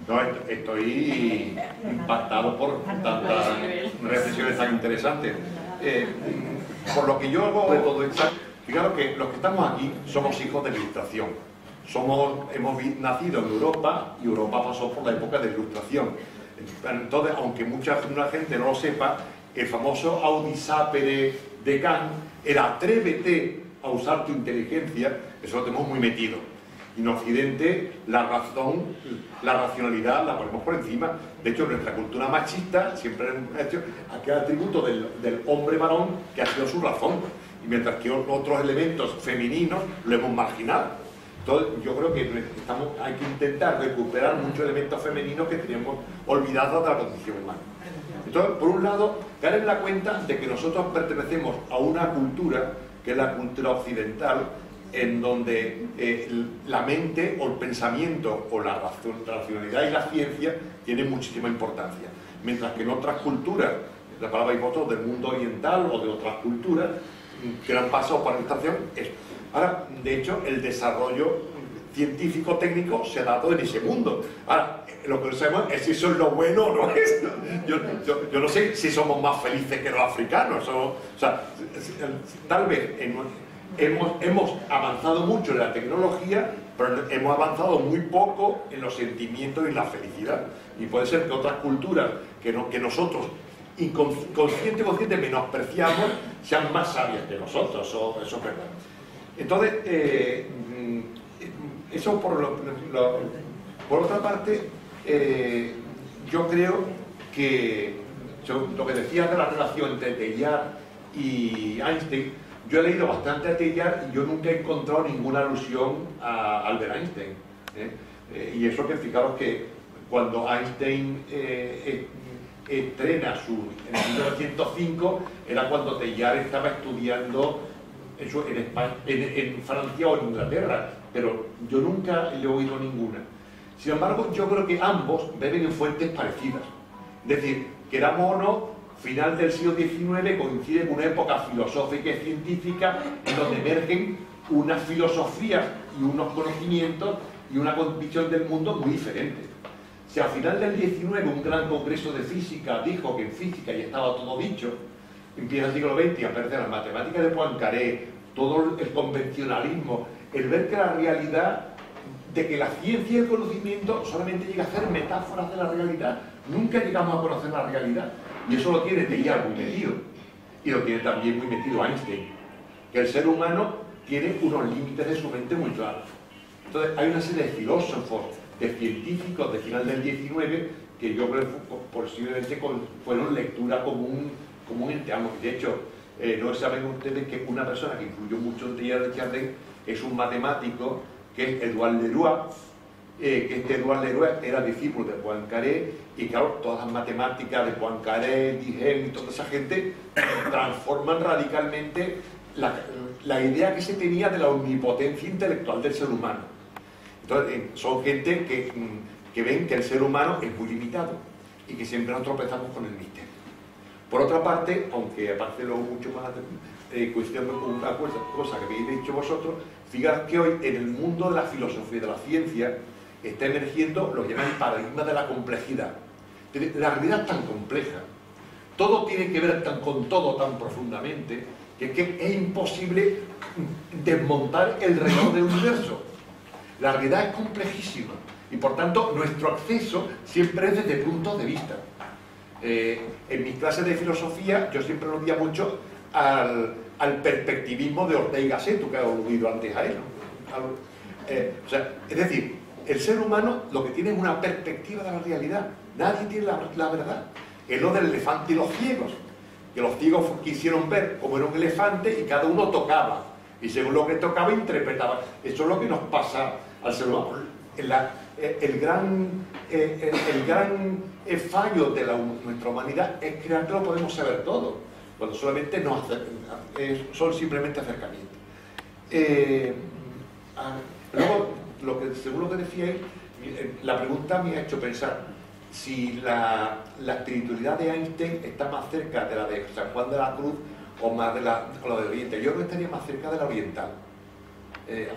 No, estoy impactado por tantas reflexiones tan interesantes. Por lo que yo hago de todo esto, fijaros que los que estamos aquí somos hijos de la Ilustración. Hemos nacido en Europa y Europa pasó por la época de la Ilustración. Entonces, aunque mucha gente no lo sepa, el famoso Audi sapere de Kant era atrévete a usar tu inteligencia, eso lo tenemos muy metido. Y en Occidente la razón, la racionalidad la ponemos por encima. De hecho, en nuestra cultura machista siempre hemos hecho aquel atributo del hombre varón que ha sido su razón, y mientras que otros elementos femeninos lo hemos marginado. Entonces yo creo que hay que intentar recuperar muchos elementos femeninos que tenemos olvidados de la condición humana. Entonces, por un lado, dar en la cuenta de que nosotros pertenecemos a una cultura, que es la cultura occidental, en donde la mente o el pensamiento o la racionalidad y la ciencia tienen muchísima importancia. Mientras que en otras culturas, la palabra vosotros del mundo oriental o de otras culturas, que han pasado por la ilustración, ahora, de hecho, el desarrollo científico-técnico se ha dado en ese mundo. Ahora, lo que no sabemos es si eso es lo bueno o no es. Yo no sé si somos más felices que los africanos. O sea, tal vez hemos avanzado mucho en la tecnología, pero hemos avanzado muy poco en los sentimientos y la felicidad. Y puede ser que otras culturas que nosotros consciente menospreciamos sean más sabias que nosotros. Eso es verdad. Entonces, eso por otra parte, yo creo que lo que decías de la relación entre Teilhard y Einstein, yo he leído bastante a Teilhard y yo nunca he encontrado ninguna alusión a Albert Einstein. Y eso que fijaros que cuando Einstein estrena en 1905 era cuando Teilhard estaba estudiando eso en España, en Francia o en Inglaterra, pero yo nunca le he oído ninguna. Sin embargo, yo creo que ambos beben en fuentes parecidas. Es decir, queramos o no, final del siglo XIX coincide con una época filosófica y científica en donde emergen unas filosofías y unos conocimientos y una visión del mundo muy diferentes. Si al final del XIX un gran congreso de física dijo que en física ya estaba todo dicho, empieza el siglo XX y aparece las matemáticas de Poincaré, todo el convencionalismo, el ver que la realidad, de que la ciencia y el conocimiento solamente llega a ser metáforas de la realidad, nunca llegamos a conocer la realidad. Y eso lo tiene Teilhard muy metido, y lo tiene también muy metido Einstein, que el ser humano tiene unos límites de su mente muy claros. Entonces hay una serie de filósofos, de científicos de final del XIX, que yo creo que posiblemente fueron lectura común entre ambos. De hecho, no saben ustedes que una persona que influyó mucho en Teilhard de Chardin es un matemático que es Edouard Leroy, que este Edouard Leroy era discípulo de Poincaré, y claro, todas las matemáticas de Poincaré, Dijen y toda esa gente transforman radicalmente la idea que se tenía de la omnipotencia intelectual del ser humano. Entonces, son gente que ven que el ser humano es muy limitado y que siempre nos tropezamos con el misterio. Por otra parte, aunque aparte luego mucho más cuestión con una cosa que habéis dicho vosotros, fijaros que hoy en el mundo de la filosofía y de la ciencia está emergiendo lo que llaman el paradigma de la complejidad. La realidad es tan compleja, todo tiene que ver con todo tan profundamente, que es imposible desmontar el reloj del universo. La realidad es complejísima y por tanto nuestro acceso siempre es desde puntos de vista. En mis clases de filosofía yo siempre lo diría mucho al perspectivismo de Ortega y Gasset, tú que has aludido antes a él. O sea, es decir, el ser humano lo que tiene es una perspectiva de la realidad. Nadie tiene la verdad. Es lo del elefante y los ciegos, que los ciegos quisieron ver cómo era un elefante y cada uno tocaba, y según lo que tocaba interpretaba. Eso es lo que nos pasa al ser humano. El gran fallo de nuestra humanidad es creer que lo podemos saber todo, cuando solamente son simplemente acercamientos. Luego, según lo que decíais, la pregunta me ha hecho pensar si la espiritualidad de Einstein está más cerca de la de San Juan de la Cruz o más de la de Oriente. Yo creo que estaría más cerca de la oriental.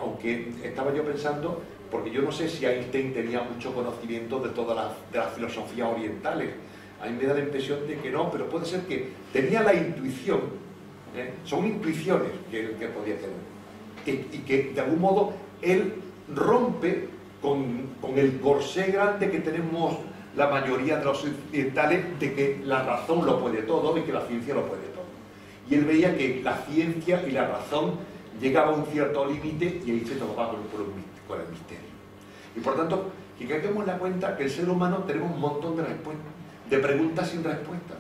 Aunque estaba yo pensando, porque yo no sé si Einstein tenía mucho conocimiento de todas las filosofías orientales. A mí me da la impresión de que no, pero puede ser que tenía la intuición. Son intuiciones que podía tener. Y que de algún modo él rompe con el corsé grande que tenemos la mayoría de los occidentales de que la razón lo puede todo y que la ciencia lo puede todo. Y él veía que la ciencia y la razón llegaba a un cierto límite y ahí se topaba con el misterio. Y por tanto, que caigamos en la cuenta que el ser humano tenemos un montón de respuestas, de preguntas sin respuestas.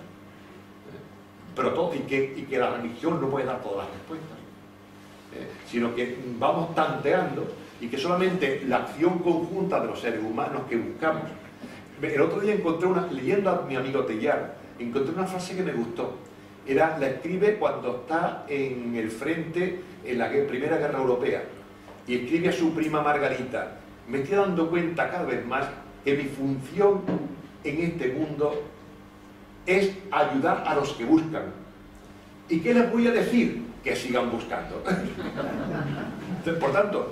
Pero todo, y que la religión no puede dar todas las respuestas. Sino que vamos tanteando y que solamente la acción conjunta de los seres humanos que buscamos. El otro día encontré leyendo a mi amigo Teilhard, encontré una frase que me gustó. La escribe cuando está en el frente en la Primera Guerra Europea y escribe a su prima Margarita: me estoy dando cuenta cada vez más que mi función en este mundo es ayudar a los que buscan. ¿Y qué les voy a decir? Que sigan buscando. Entonces, por tanto,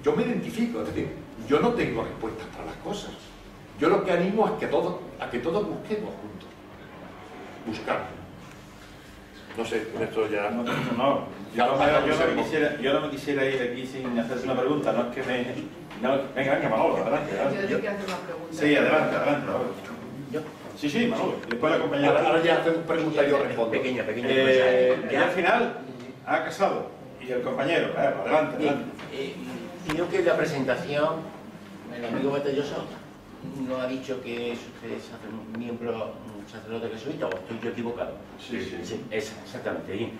yo me identifico, es decir, yo no tengo respuestas para las cosas. Yo lo que animo es a que todos busquemos juntos. Buscar. No sé, con esto ya... Yo no me quisiera ir aquí sin hacerse una pregunta, no es que me... venga, Manolo, adelante. Yo quiero hacer una pregunta. Sí, adelante, Sí, Manolo. Después la compañera... Ahora ya hacen preguntas y yo respondo. Pequeña. Ya al final ha casado. Y el compañero, adelante. Creo que en la presentación el amigo Batalloso no ha dicho que usted es un miembro, un sacerdote jesuita, o estoy yo equivocado. Sí. Exactamente. Bien.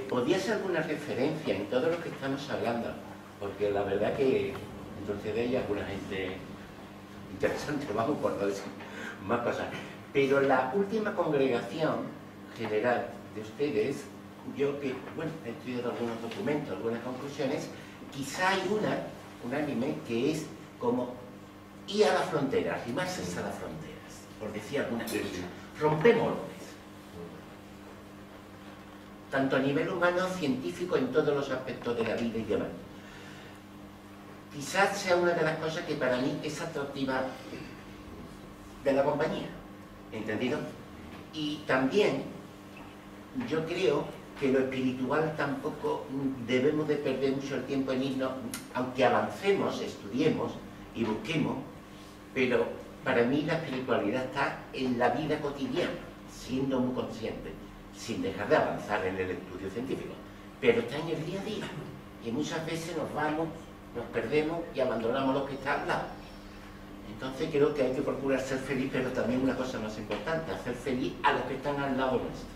¿Podría ser alguna referencia en todo lo que estamos hablando? Porque la verdad que entonces de ella alguna gente interesante, vamos por no decir más cosas. Pero la última congregación general de ustedes yo que, bueno, he estudiado algunos documentos, algunas conclusiones, quizá hay un anime que es como ir a la frontera, arrimarse a las fronteras, por decir algunas cosas. Rompemos tanto a nivel humano, científico, en todos los aspectos de la vida y demás. Quizás sea una de las cosas que para mí es atractiva de la compañía, ¿entendido? Y también yo creo que lo espiritual tampoco debemos de perder mucho el tiempo en irnos, aunque avancemos, estudiemos y busquemos, pero para mí la espiritualidad está en la vida cotidiana, siendo muy consciente, sin dejar de avanzar en el estudio científico, pero está en el día a día, y muchas veces nos vamos, nos perdemos y abandonamos lo que está al lado. Entonces creo que hay que procurar ser feliz, pero también una cosa más importante, hacer feliz a los que están al lado nuestro.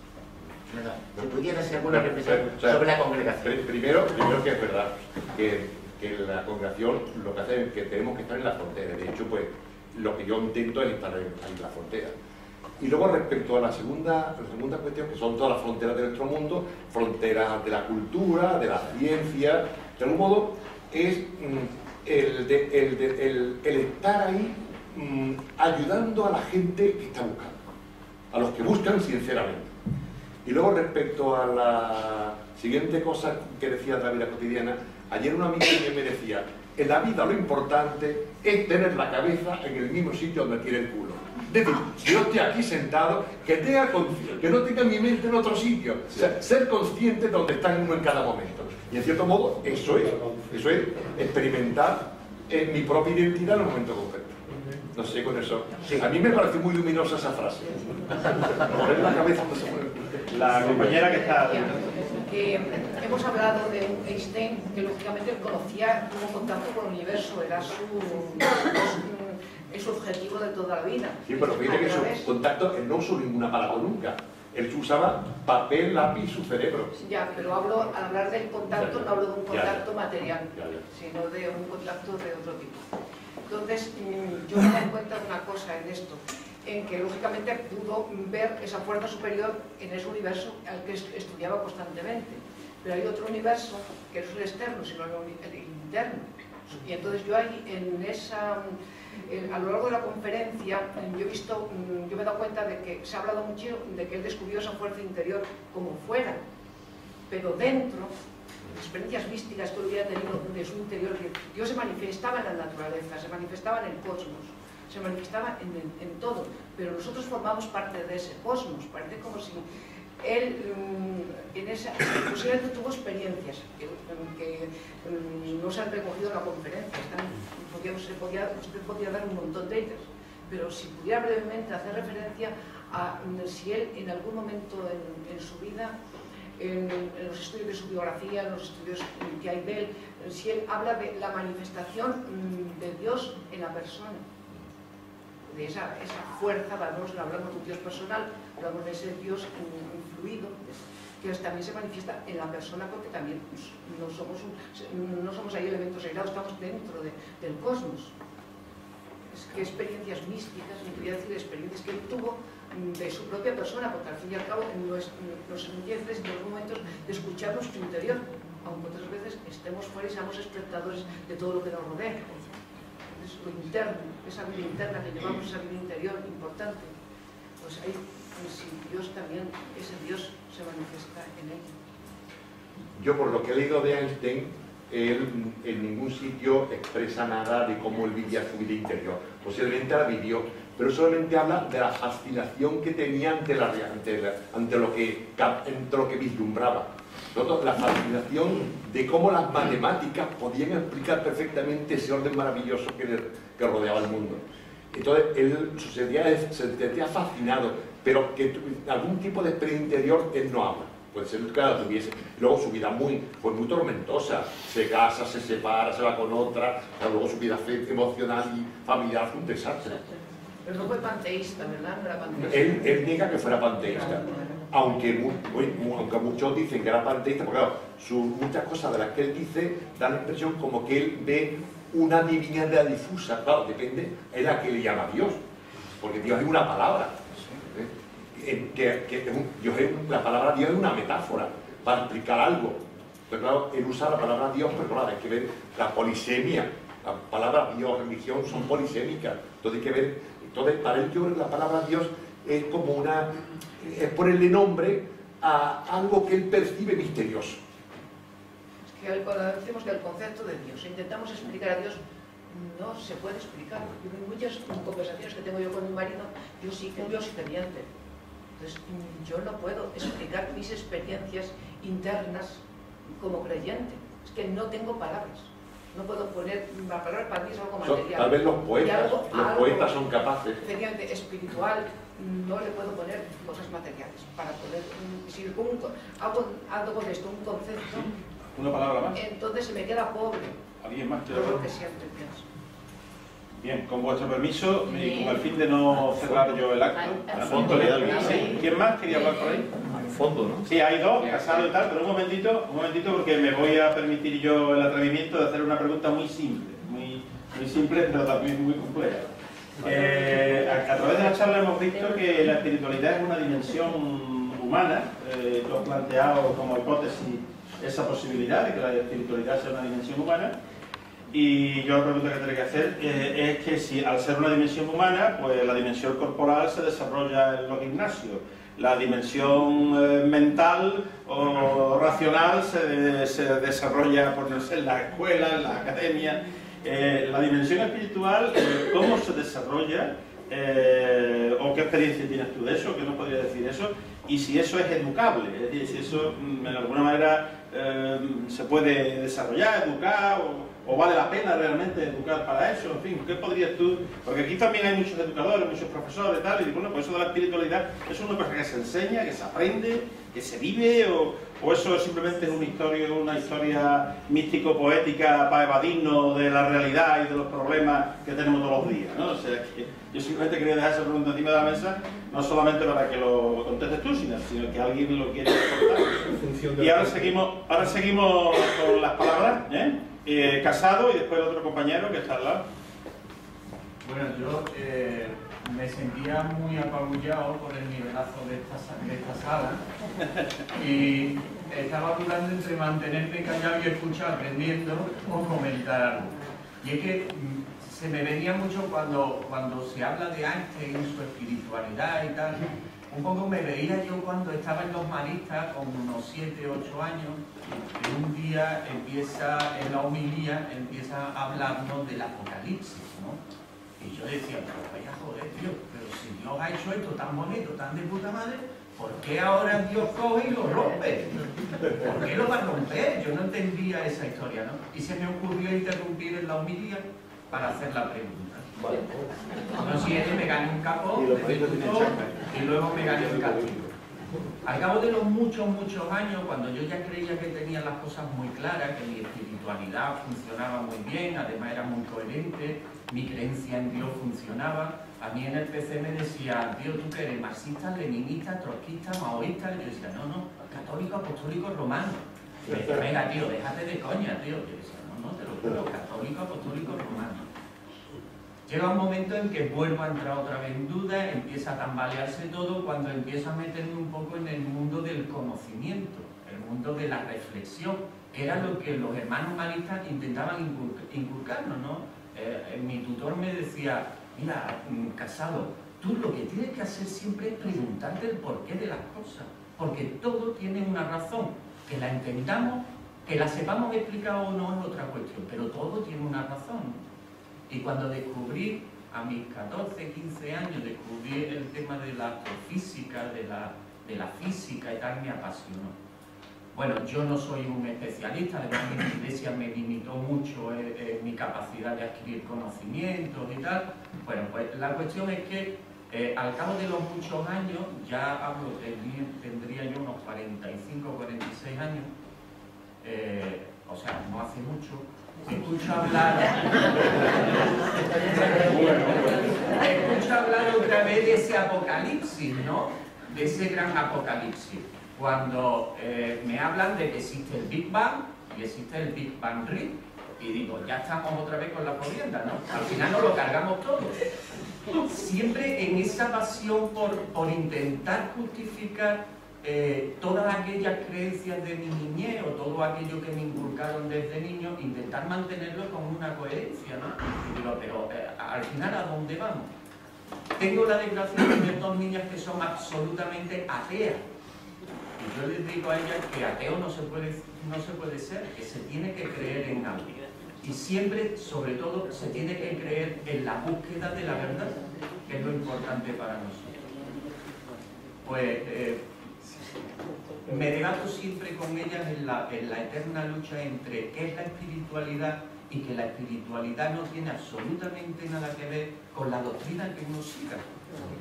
Si pudiera hacer alguna reflexión sobre la congregación. Primero que es verdad que la congregación lo que hace es que tenemos que estar en la frontera. De hecho, pues lo que yo intento es estar en la frontera. Y luego respecto a la segunda cuestión, que son todas las fronteras de nuestro mundo, fronteras de la cultura, de la ciencia, de algún modo es el estar ahí ayudando a la gente que está buscando, a los que buscan sinceramente. Y luego respecto a la siguiente cosa que decía de la vida cotidiana, ayer un amigo me decía, en la vida lo importante es tener la cabeza en el mismo sitio donde tiene el culo. Es decir, si yo estoy aquí sentado, que no tenga mi mente en otro sitio. O sea, ser consciente de donde está uno en cada momento. Y en cierto modo, eso es experimentar mi propia identidad en el momento concreto. No sé, con eso. A mí me parece muy luminosa esa frase. Poner la cabeza donde se mueve. La compañera que está... hemos hablado de un Einstein que lógicamente conocía, tuvo contacto con el universo, era su objetivo de toda la vida. Sí, pero fíjate que su contacto, él no usó ningún aparato nunca. Él usaba papel, lápiz y su cerebro. Ya, pero al hablar del contacto no hablo de un contacto material, sino de un contacto de otro tipo. Entonces, yo me doy cuenta de una cosa en esto, en que lógicamente pudo ver esa fuerza superior en ese universo al que estudiaba constantemente. Pero hay otro universo que no es el externo, sino el interno. Y entonces yo ahí, a lo largo de la conferencia, yo me he dado cuenta de que se ha hablado mucho de que él descubrió esa fuerza interior como fuera, pero dentro, experiencias místicas que él hubiera tenido de su interior, Dios se manifestaba en la naturaleza, se manifestaba en el cosmos, se manifestaba en todo, pero nosotros formamos parte de ese cosmos. Parece como si él posiblemente tuvo experiencias que no se han recogido en la conferencia. Usted podría dar un montón de ellas, pero si pudiera brevemente hacer referencia a si él en algún momento en su vida, en los estudios de su biografía, en los estudios que hay de él, si él habla de la manifestación de Dios en la persona, de esa fuerza, hablamos de un Dios personal, hablamos de ese Dios influido, que también se manifiesta en la persona, porque también no somos ahí elementos aislados, estamos dentro del cosmos. ¿Qué experiencias místicas, me quería decir, experiencias que él tuvo de su propia persona? Porque al fin y al cabo nos enorgullece en los momentos de escuchar nuestro interior, aunque otras veces estemos fuera y seamos espectadores de todo lo que nos rodea. Es lo interno, esa vida interna que llevamos, esa vida interior importante, pues ahí, si Dios también, ese Dios se manifiesta en ella. Yo, por lo que he leído de Einstein, él en ningún sitio expresa nada de cómo él vivía su vida interior. Posiblemente la vivió, pero solamente habla de la fascinación que tenía ante lo que vislumbraba. La fascinación de cómo las matemáticas podían explicar perfectamente ese orden maravilloso que rodeaba el mundo. Entonces, él se sentía fascinado, pero que algún tipo de experiencia interior él no habla. Puede ser que la tuviese. Luego su vida fue muy tormentosa. Se casa, se separa, se va con otra. Luego su vida emocional y familiar fue un desastre. Pero no fue panteísta, ¿verdad? No era panteísta. Él niega que fuera panteísta. Aunque muchos dicen que era panteísta, porque claro, muchas cosas de las que él dice dan la impresión como que él ve una divinidad difusa. Claro, depende, es la que le llama Dios. Porque Dios es una palabra. La palabra Dios es una metáfora para explicar algo. Pero claro, él usa la palabra Dios, pero claro, hay que ver la polisemia. Las palabras Dios, religión son polisémicas. Entonces hay que ver, entonces para él yo creo que la palabra Dios es como una, es ponerle nombre a algo que él percibe misterioso. Es que cuando decimos que el concepto de Dios, intentamos explicar a Dios, no se puede explicar. Yo en muchas conversaciones que tengo yo con mi marido, yo sí que Dios creyente. Entonces yo no puedo explicar mis experiencias internas como creyente. Es que no tengo palabras. No puedo poner, la palabra para mí es algo material. Tal vez los poetas son capaces. Efectivamente, espiritual, no le puedo poner cosas materiales. Para poder, si le pongo hago con esto un concepto, ¿Sí? ¿Una palabra más? Entonces se me queda pobre. ¿Alguien más? Todo lo que siempre pienso. Bien, con vuestro permiso, y con el fin de no cerrar yo el acto. Al fondo le da el guión. ¿Sí? ¿Quién más quería hablar por ahí? Al fondo, ¿no? Sí, hay dos, Casado y tal, pero un momentito, porque me voy a permitir yo el atrevimiento de hacer una pregunta muy simple, muy simple, pero también muy compleja. A través de la charla hemos visto que la espiritualidad es una dimensión humana. Tú has planteado como hipótesis esa posibilidad de que la espiritualidad sea una dimensión humana. Y yo la pregunta que tendré que hacer es que si al ser una dimensión humana, pues la dimensión corporal se desarrolla en los gimnasios, la dimensión mental o racional se desarrolla, por no sé, en la escuela, en la academia. La dimensión espiritual, ¿cómo se desarrolla? ¿O qué experiencia tienes tú de eso? ¿Qué nos podrías decir eso? Y si eso es educable, es decir, si eso de alguna manera se puede desarrollar, educar, o vale la pena realmente educar para eso, en fin, ¿qué podrías tú? Porque aquí también hay muchos educadores, muchos profesores y tal, y bueno, pues eso de la espiritualidad es una cosa que se enseña, que se aprende, que se vive, o eso simplemente es una historia místico-poética para evadirnos de la realidad y de los problemas que tenemos todos los días, ¿no? O sea, que yo simplemente quería dejar esa pregunta encima de la mesa, no solamente para que lo contestes tú, sino que alguien lo quiera contar. Y ahora seguimos con las palabras, Casado y después el otro compañero que está al lado. Bueno, yo me sentía muy apabullado por el nivelazo de esta sala y estaba dudando entre mantenerme callado y escuchar, aprendiendo o comentar algo. Y es que se me venía mucho cuando se habla de Einstein, su espiritualidad y tal. Un poco me veía yo cuando estaba en los maristas, con unos 7, 8 años, que un día en la homilía empieza a hablarnos del apocalipsis, ¿no? Y yo decía, pero vaya joder, tío, pero si Dios ha hecho esto tan bonito, tan de puta madre, ¿por qué ahora Dios coge y lo rompe? ¿Por qué lo va a romper? Yo no entendía esa historia, ¿no? Y se me ocurrió interrumpir en la homilía para hacer la pregunta. Vale. No siete, me gané un capó y luego me gané un castigo. Al cabo de los muchos años, cuando yo ya creía que tenía las cosas muy claras, que mi espiritualidad funcionaba muy bien, además era muy coherente, mi creencia en Dios funcionaba, a mí en el PC me decía, tío, ¿tú que eres marxista, leninista, trotskista, maoísta? Y yo decía, no, católico, apostólico, romano. Y me decía, venga, tío, déjate de coña, tío. Y yo decía, no, te lo juro, católico, apostólico, romano. Llega un momento en que vuelvo a entrar otra vez en duda, empieza a tambalearse todo cuando empiezo a meterme un poco en el mundo del conocimiento, el mundo de la reflexión, que era lo que los hermanos maristas intentaban inculcarnos, ¿no? Mi tutor me decía, mira, Casado, tú lo que tienes que hacer siempre es preguntarte el porqué de las cosas, porque todo tiene una razón, que la entendamos, que la sepamos explicar o no es otra cuestión, pero todo tiene una razón. Y cuando descubrí, a mis 14, 15 años, descubrí el tema de la astrofísica, de la física y tal, me apasionó. Bueno, yo no soy un especialista, además mi iglesia me limitó mucho mi capacidad de adquirir conocimientos y tal. Bueno, pues la cuestión es que al cabo de los muchos años, ya hablo, tendría yo unos 45, 46 años, o sea, no hace mucho, escucho hablar otra vez de ese apocalipsis, ¿no? De ese gran apocalipsis. Cuando me hablan de que existe el Big Bang y existe el Big Bang Ring, y digo, ya estamos otra vez con la corriente, ¿no? Al final nos lo cargamos todos. Siempre en esa pasión por intentar justificar todas aquellas creencias de mi niñez o todo aquello que me inculcaron desde niño, intentar mantenerlo con una coherencia, ¿no? Pero al final, ¿a dónde vamos? Tengo la desgracia de tener dos niñas que son absolutamente ateas. Y yo les digo a ellas que ateo no se puede ser, que se tiene que creer en algo. Y siempre, sobre todo, se tiene que creer en la búsqueda de la verdad, que es lo importante para nosotros. Pues me debato siempre con ellas en la eterna lucha entre qué es la espiritualidad y que la espiritualidad no tiene absolutamente nada que ver con la doctrina que uno siga,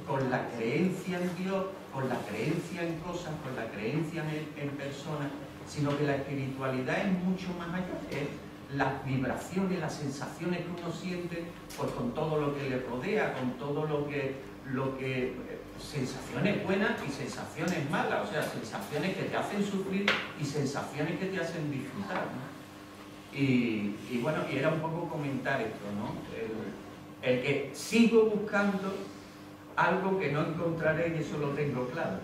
con la creencia en Dios, con la creencia en cosas, con la creencia en personas, sino que la espiritualidad es mucho más allá, es las vibraciones, las sensaciones que uno siente pues con todo lo que le rodea, con todo lo que sensaciones buenas y sensaciones malas, o sea, sensaciones que te hacen sufrir y sensaciones que te hacen disfrutar, ¿no? Y bueno, y era un poco comentar esto, ¿no? El que sigo buscando algo que no encontraré y eso lo tengo claro.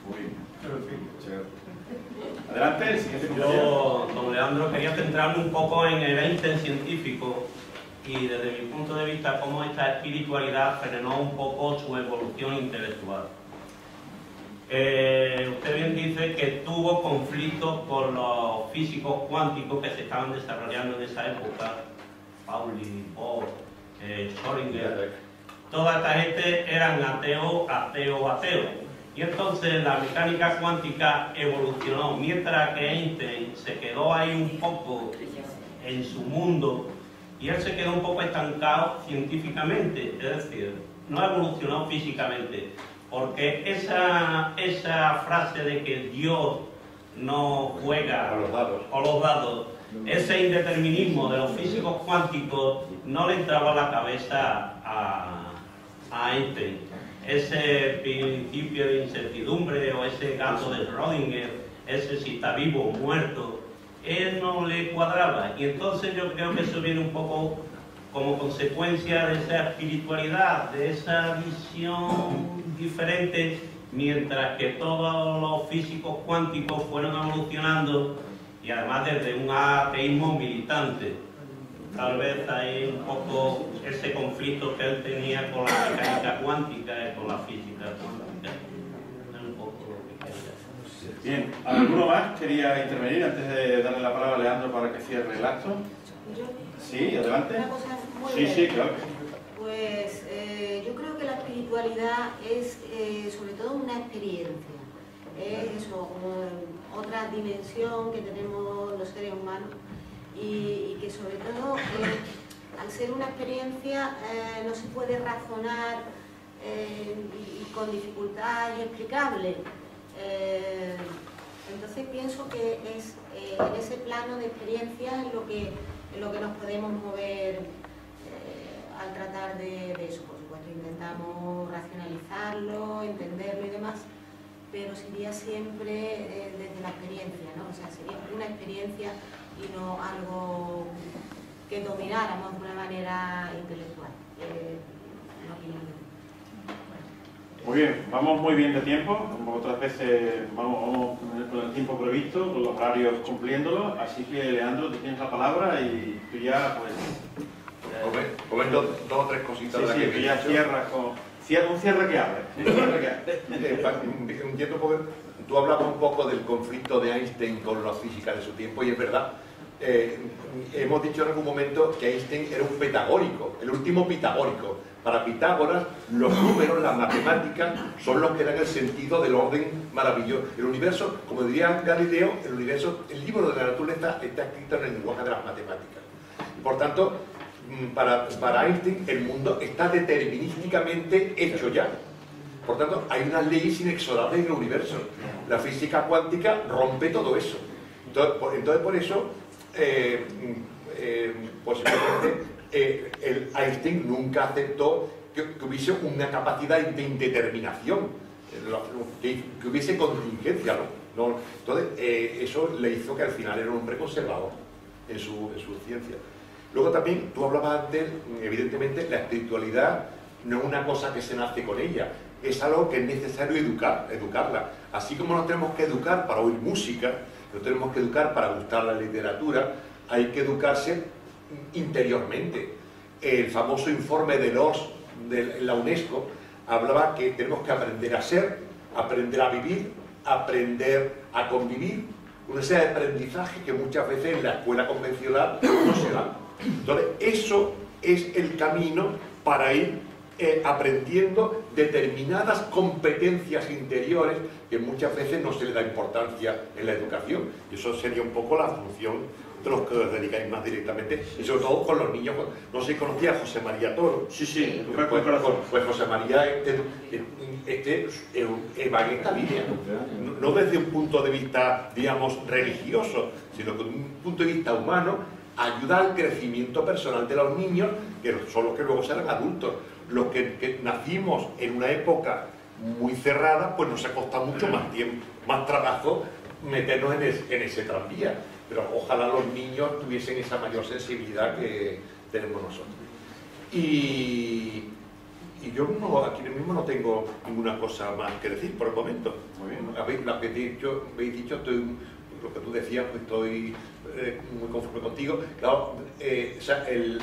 Muy bien. Adelante, el siguiente compañero. Yo, don Leandro, quería centrarme un poco en el Einstein científico y desde mi punto de vista cómo esta espiritualidad frenó un poco su evolución intelectual. Usted bien dice que tuvo conflictos con los físicos cuánticos que se estaban desarrollando en esa época, Pauli, Bohr, Schrödinger. Toda esta gente eran ateos. Y entonces la mecánica cuántica evolucionó, mientras que Einstein se quedó ahí un poco en su mundo y él se quedó un poco estancado científicamente, es decir, no evolucionó físicamente. Porque esa frase de que Dios no juega con los dados, ese indeterminismo de los físicos cuánticos no le entraba a la cabeza a Einstein. Ese principio de incertidumbre o ese gato de Schrödinger, ese si está vivo o muerto, él no le cuadraba. Y entonces yo creo que eso viene un poco como consecuencia de esa espiritualidad, de esa visión diferente, mientras que todos los físicos cuánticos fueron evolucionando y además desde un ateísmo militante. Tal vez hay un poco ese conflicto que él tenía con la mecánica cuántica y con la física cuántica. Es un poco lo que quería decir. Bien, ¿alguno más quería intervenir antes de darle la palabra a Leandro para que cierre el acto? Sí, adelante. Una cosa muy Sí, breve. claro. Pues yo creo que la espiritualidad es sobre todo una experiencia. Es eso, otra dimensión que tenemos los seres humanos y que sobre todo al ser una experiencia no se puede razonar y con dificultad inexplicable. Entonces pienso que es en ese plano de experiencia en lo que nos podemos mover al tratar de eso. Por supuesto intentamos racionalizarlo, entenderlo y demás, pero sería siempre desde la experiencia, ¿no? O sea, sería una experiencia y no algo que domináramos de una manera intelectual. Una opinión. Muy bien, vamos muy bien de tiempo, como otras veces vamos con el tiempo previsto, con los horarios cumpliéndolo, así que Leandro, tú tienes la palabra y tú ya pues... Comento dos o tres cositas de las que tú ya cierras con... Un cierre que abre. Entiendo porque tú hablabas un poco del conflicto de Einstein con la física de su tiempo y es verdad. Hemos dicho en algún momento que Einstein era un pitagórico, el último pitagórico. Para Pitágoras, los números, las matemáticas, son los que dan el sentido del orden maravilloso. El universo, como diría Galileo, el libro de la naturaleza está escrito en el lenguaje de las matemáticas. Y por tanto, para Einstein, el mundo está determinísticamente hecho ya. Por tanto, hay unas leyes inexorables en el universo. La física cuántica rompe todo eso. Entonces por eso, posiblemente, Einstein nunca aceptó que hubiese una capacidad de indeterminación, que hubiese contingencia, ¿no? Entonces, eso le hizo que al final era un hombre conservador en su ciencia. Luego también, tú hablabas antes, evidentemente, la espiritualidad no es una cosa que se nace con ella. es algo que es necesario educarla. Así como nos tenemos que educar para oír música, nos tenemos que educar para gustar la literatura, hay que educarse interiormente. El famoso informe de la UNESCO hablaba que tenemos que aprender a ser, aprender a vivir, aprender a convivir, una serie de aprendizajes que muchas veces en la escuela convencional no se dan. Entonces, eso es el camino para ir aprendiendo determinadas competencias interiores que muchas veces no se le da importancia en la educación. Y eso sería un poco la función de los que os dedicáis más directamente, y sobre todo con los niños. No sé si conocía a José María Toro. Sí, pues José María va en esta línea, no desde un punto de vista, digamos, religioso, sino con un punto de vista humano, ayuda al crecimiento personal de los niños, que son los que luego serán adultos. Los que nacimos en una época muy cerrada, pues nos ha costado mucho más tiempo, más trabajo meternos en ese tranvía. Pero ojalá los niños tuviesen esa mayor sensibilidad que tenemos nosotros. Y yo aquí mismo no tengo ninguna cosa más que decir por el momento. Muy bien. Lo que habéis dicho, lo que tú decías, pues estoy muy conforme contigo. Claro,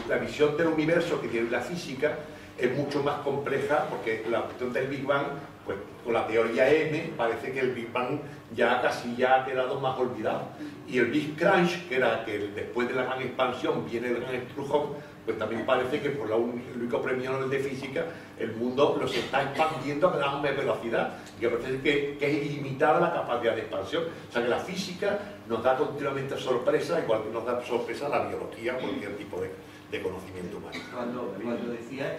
la visión del universo que tiene la física es mucho más compleja, porque la cuestión del Big Bang, pues con la teoría M, parece que el Big Bang ya casi ha quedado más olvidado. Y el Big Crunch, que era que después de la gran expansión viene el gran estrujón, pues también parece que por el único premio Nobel de física, el mundo los está expandiendo a gran velocidad, y que parece que es ilimitada la capacidad de expansión. O sea que la física nos da continuamente sorpresa, igual que nos da sorpresa la biología, cualquier tipo de conocimiento humano. Cuando decía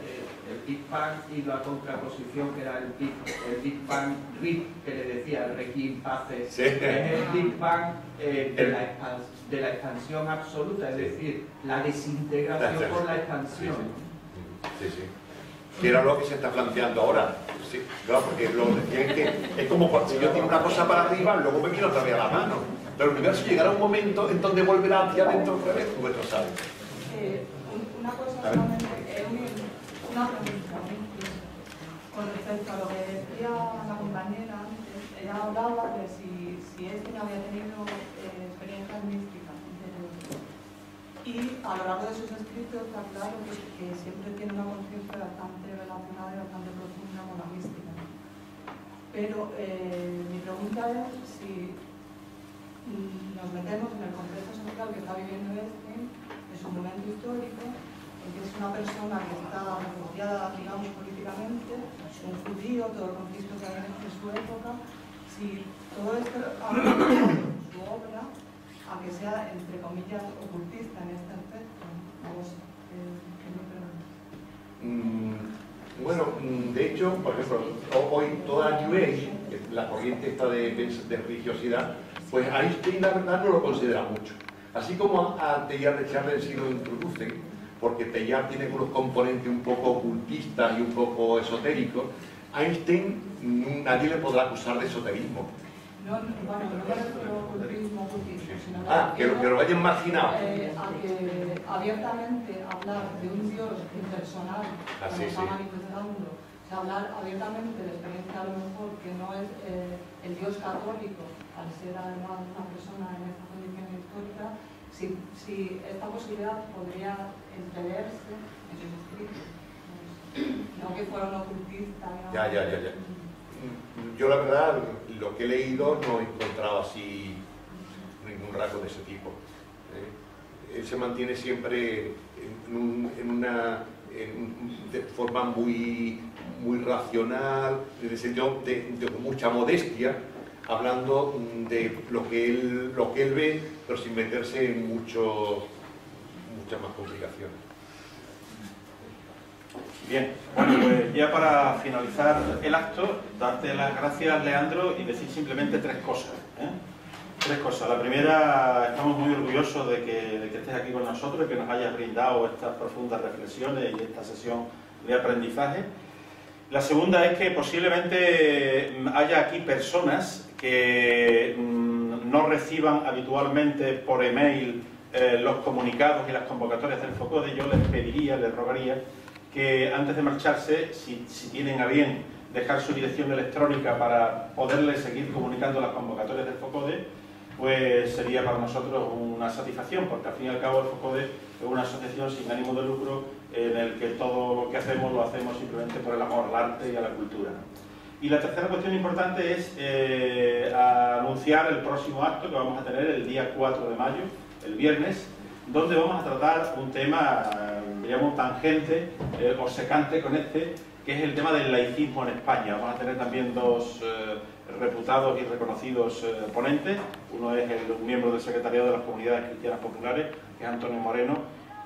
el Big Bang y la contraposición que era el Big Bang Rip, que le decía el Requiem Paces, sí, es el Big Bang de la expansión absoluta, es decir, la desintegración por la expansión. Sí, sí. Que era lo que se está planteando ahora. Sí, claro, porque lo decían que es como si yo tengo una cosa para arriba, luego me viene otra vez a la mano. Pero el universo llegará a un momento en donde volverá hacia adentro otra vez, como esto sabe. Una cosa solamente, una pregunta con respecto a lo que decía la compañera antes. Ella hablaba de si no había tenido experiencias místicas interiores. Y a lo largo de sus escritos está claro que siempre tiene una conciencia bastante relacionada y bastante profunda con la mística. Pero mi pregunta es si nos metemos en el contexto social que está viviendo en su momento histórico, en que es una persona que está refugiada, digamos, políticamente, un judío, todo el conflicto que hay en su época, si todo esto ha cambiado su obra a que sea, entre comillas, ocultista en este aspecto. ¿Qué me preguntas? Bueno, de hecho, por ejemplo, hoy toda la New Age, la corriente esta de religiosidad, pues Einstein la verdad no lo considera mucho. Así como a Teilhard de Chardin sí lo introducen, porque Teilhard tiene unos componentes un poco ocultistas y un poco esotéricos, Einstein nadie le podrá acusar de esoterismo. No me refiero a ocultismo, sino que lo hayan marginado. A que abiertamente hablar de un Dios impersonal, como está manifestando, o sea, hablar abiertamente de la experiencia a lo mejor que no es el Dios católico, al ser además una persona en esta condición histórica, si esta posibilidad podría entreverse en sus escritos. No que fuera un ocultista. Ya. Yo la verdad, lo que he leído no he encontrado así ningún rasgo de ese tipo. Él se mantiene siempre de forma muy racional, en el sentido de mucha modestia, hablando de lo que él ve, pero sin meterse en muchas más complicaciones. Bien, bueno, pues ya para finalizar el acto, darte las gracias, Leandro, y decir simplemente tres cosas. Tres cosas. La primera, estamos muy orgullosos de que estés aquí con nosotros y que nos hayas brindado estas profundas reflexiones y esta sesión de aprendizaje. La segunda es que posiblemente haya aquí personas que no reciban habitualmente por email los comunicados y las convocatorias del FOCODE. Yo les pediría, les rogaría que antes de marcharse, si tienen a bien dejar su dirección electrónica para poderles seguir comunicando las convocatorias del FOCODE, pues sería para nosotros una satisfacción, porque al fin y al cabo el FOCODE es una asociación sin ánimo de lucro en el que todo lo que hacemos lo hacemos simplemente por el amor al arte y a la cultura. Y la tercera cuestión importante es anunciar el próximo acto que vamos a tener el día 4 de mayo, el viernes, donde vamos a tratar un tema, diríamos, tangente o secante con este, que es el tema del laicismo en España. Vamos a tener también dos reputados y reconocidos ponentes. Uno es un miembro del Secretariado de las Comunidades Cristianas Populares, que es Antonio Moreno,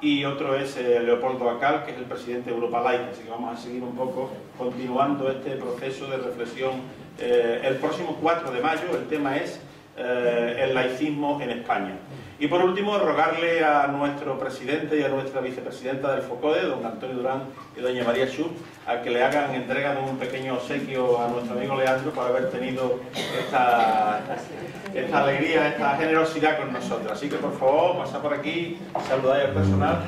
y otro es Leopoldo Acal, que es el presidente de Europa Laica. Así que vamos a seguir un poco continuando este proceso de reflexión. El próximo 4 de mayo el tema es el laicismo en España. Y por último, rogarle a nuestro presidente y a nuestra vicepresidenta del FOCODE, don Antonio Durán y doña María Schub, a que le hagan entrega de un pequeño obsequio a nuestro amigo Leandro por haber tenido esta alegría, esta generosidad con nosotros. Así que por favor, pasad por aquí, saludáis al personal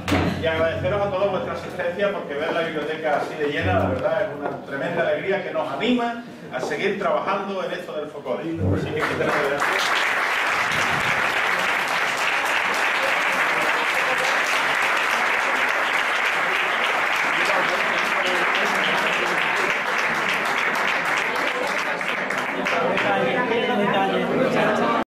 y agradeceros a todos vuestra asistencia, porque ver la biblioteca así de llena, la verdad, es una tremenda alegría que nos anima a seguir trabajando en esto del FOCODE. Así que muchas gracias. Detalle.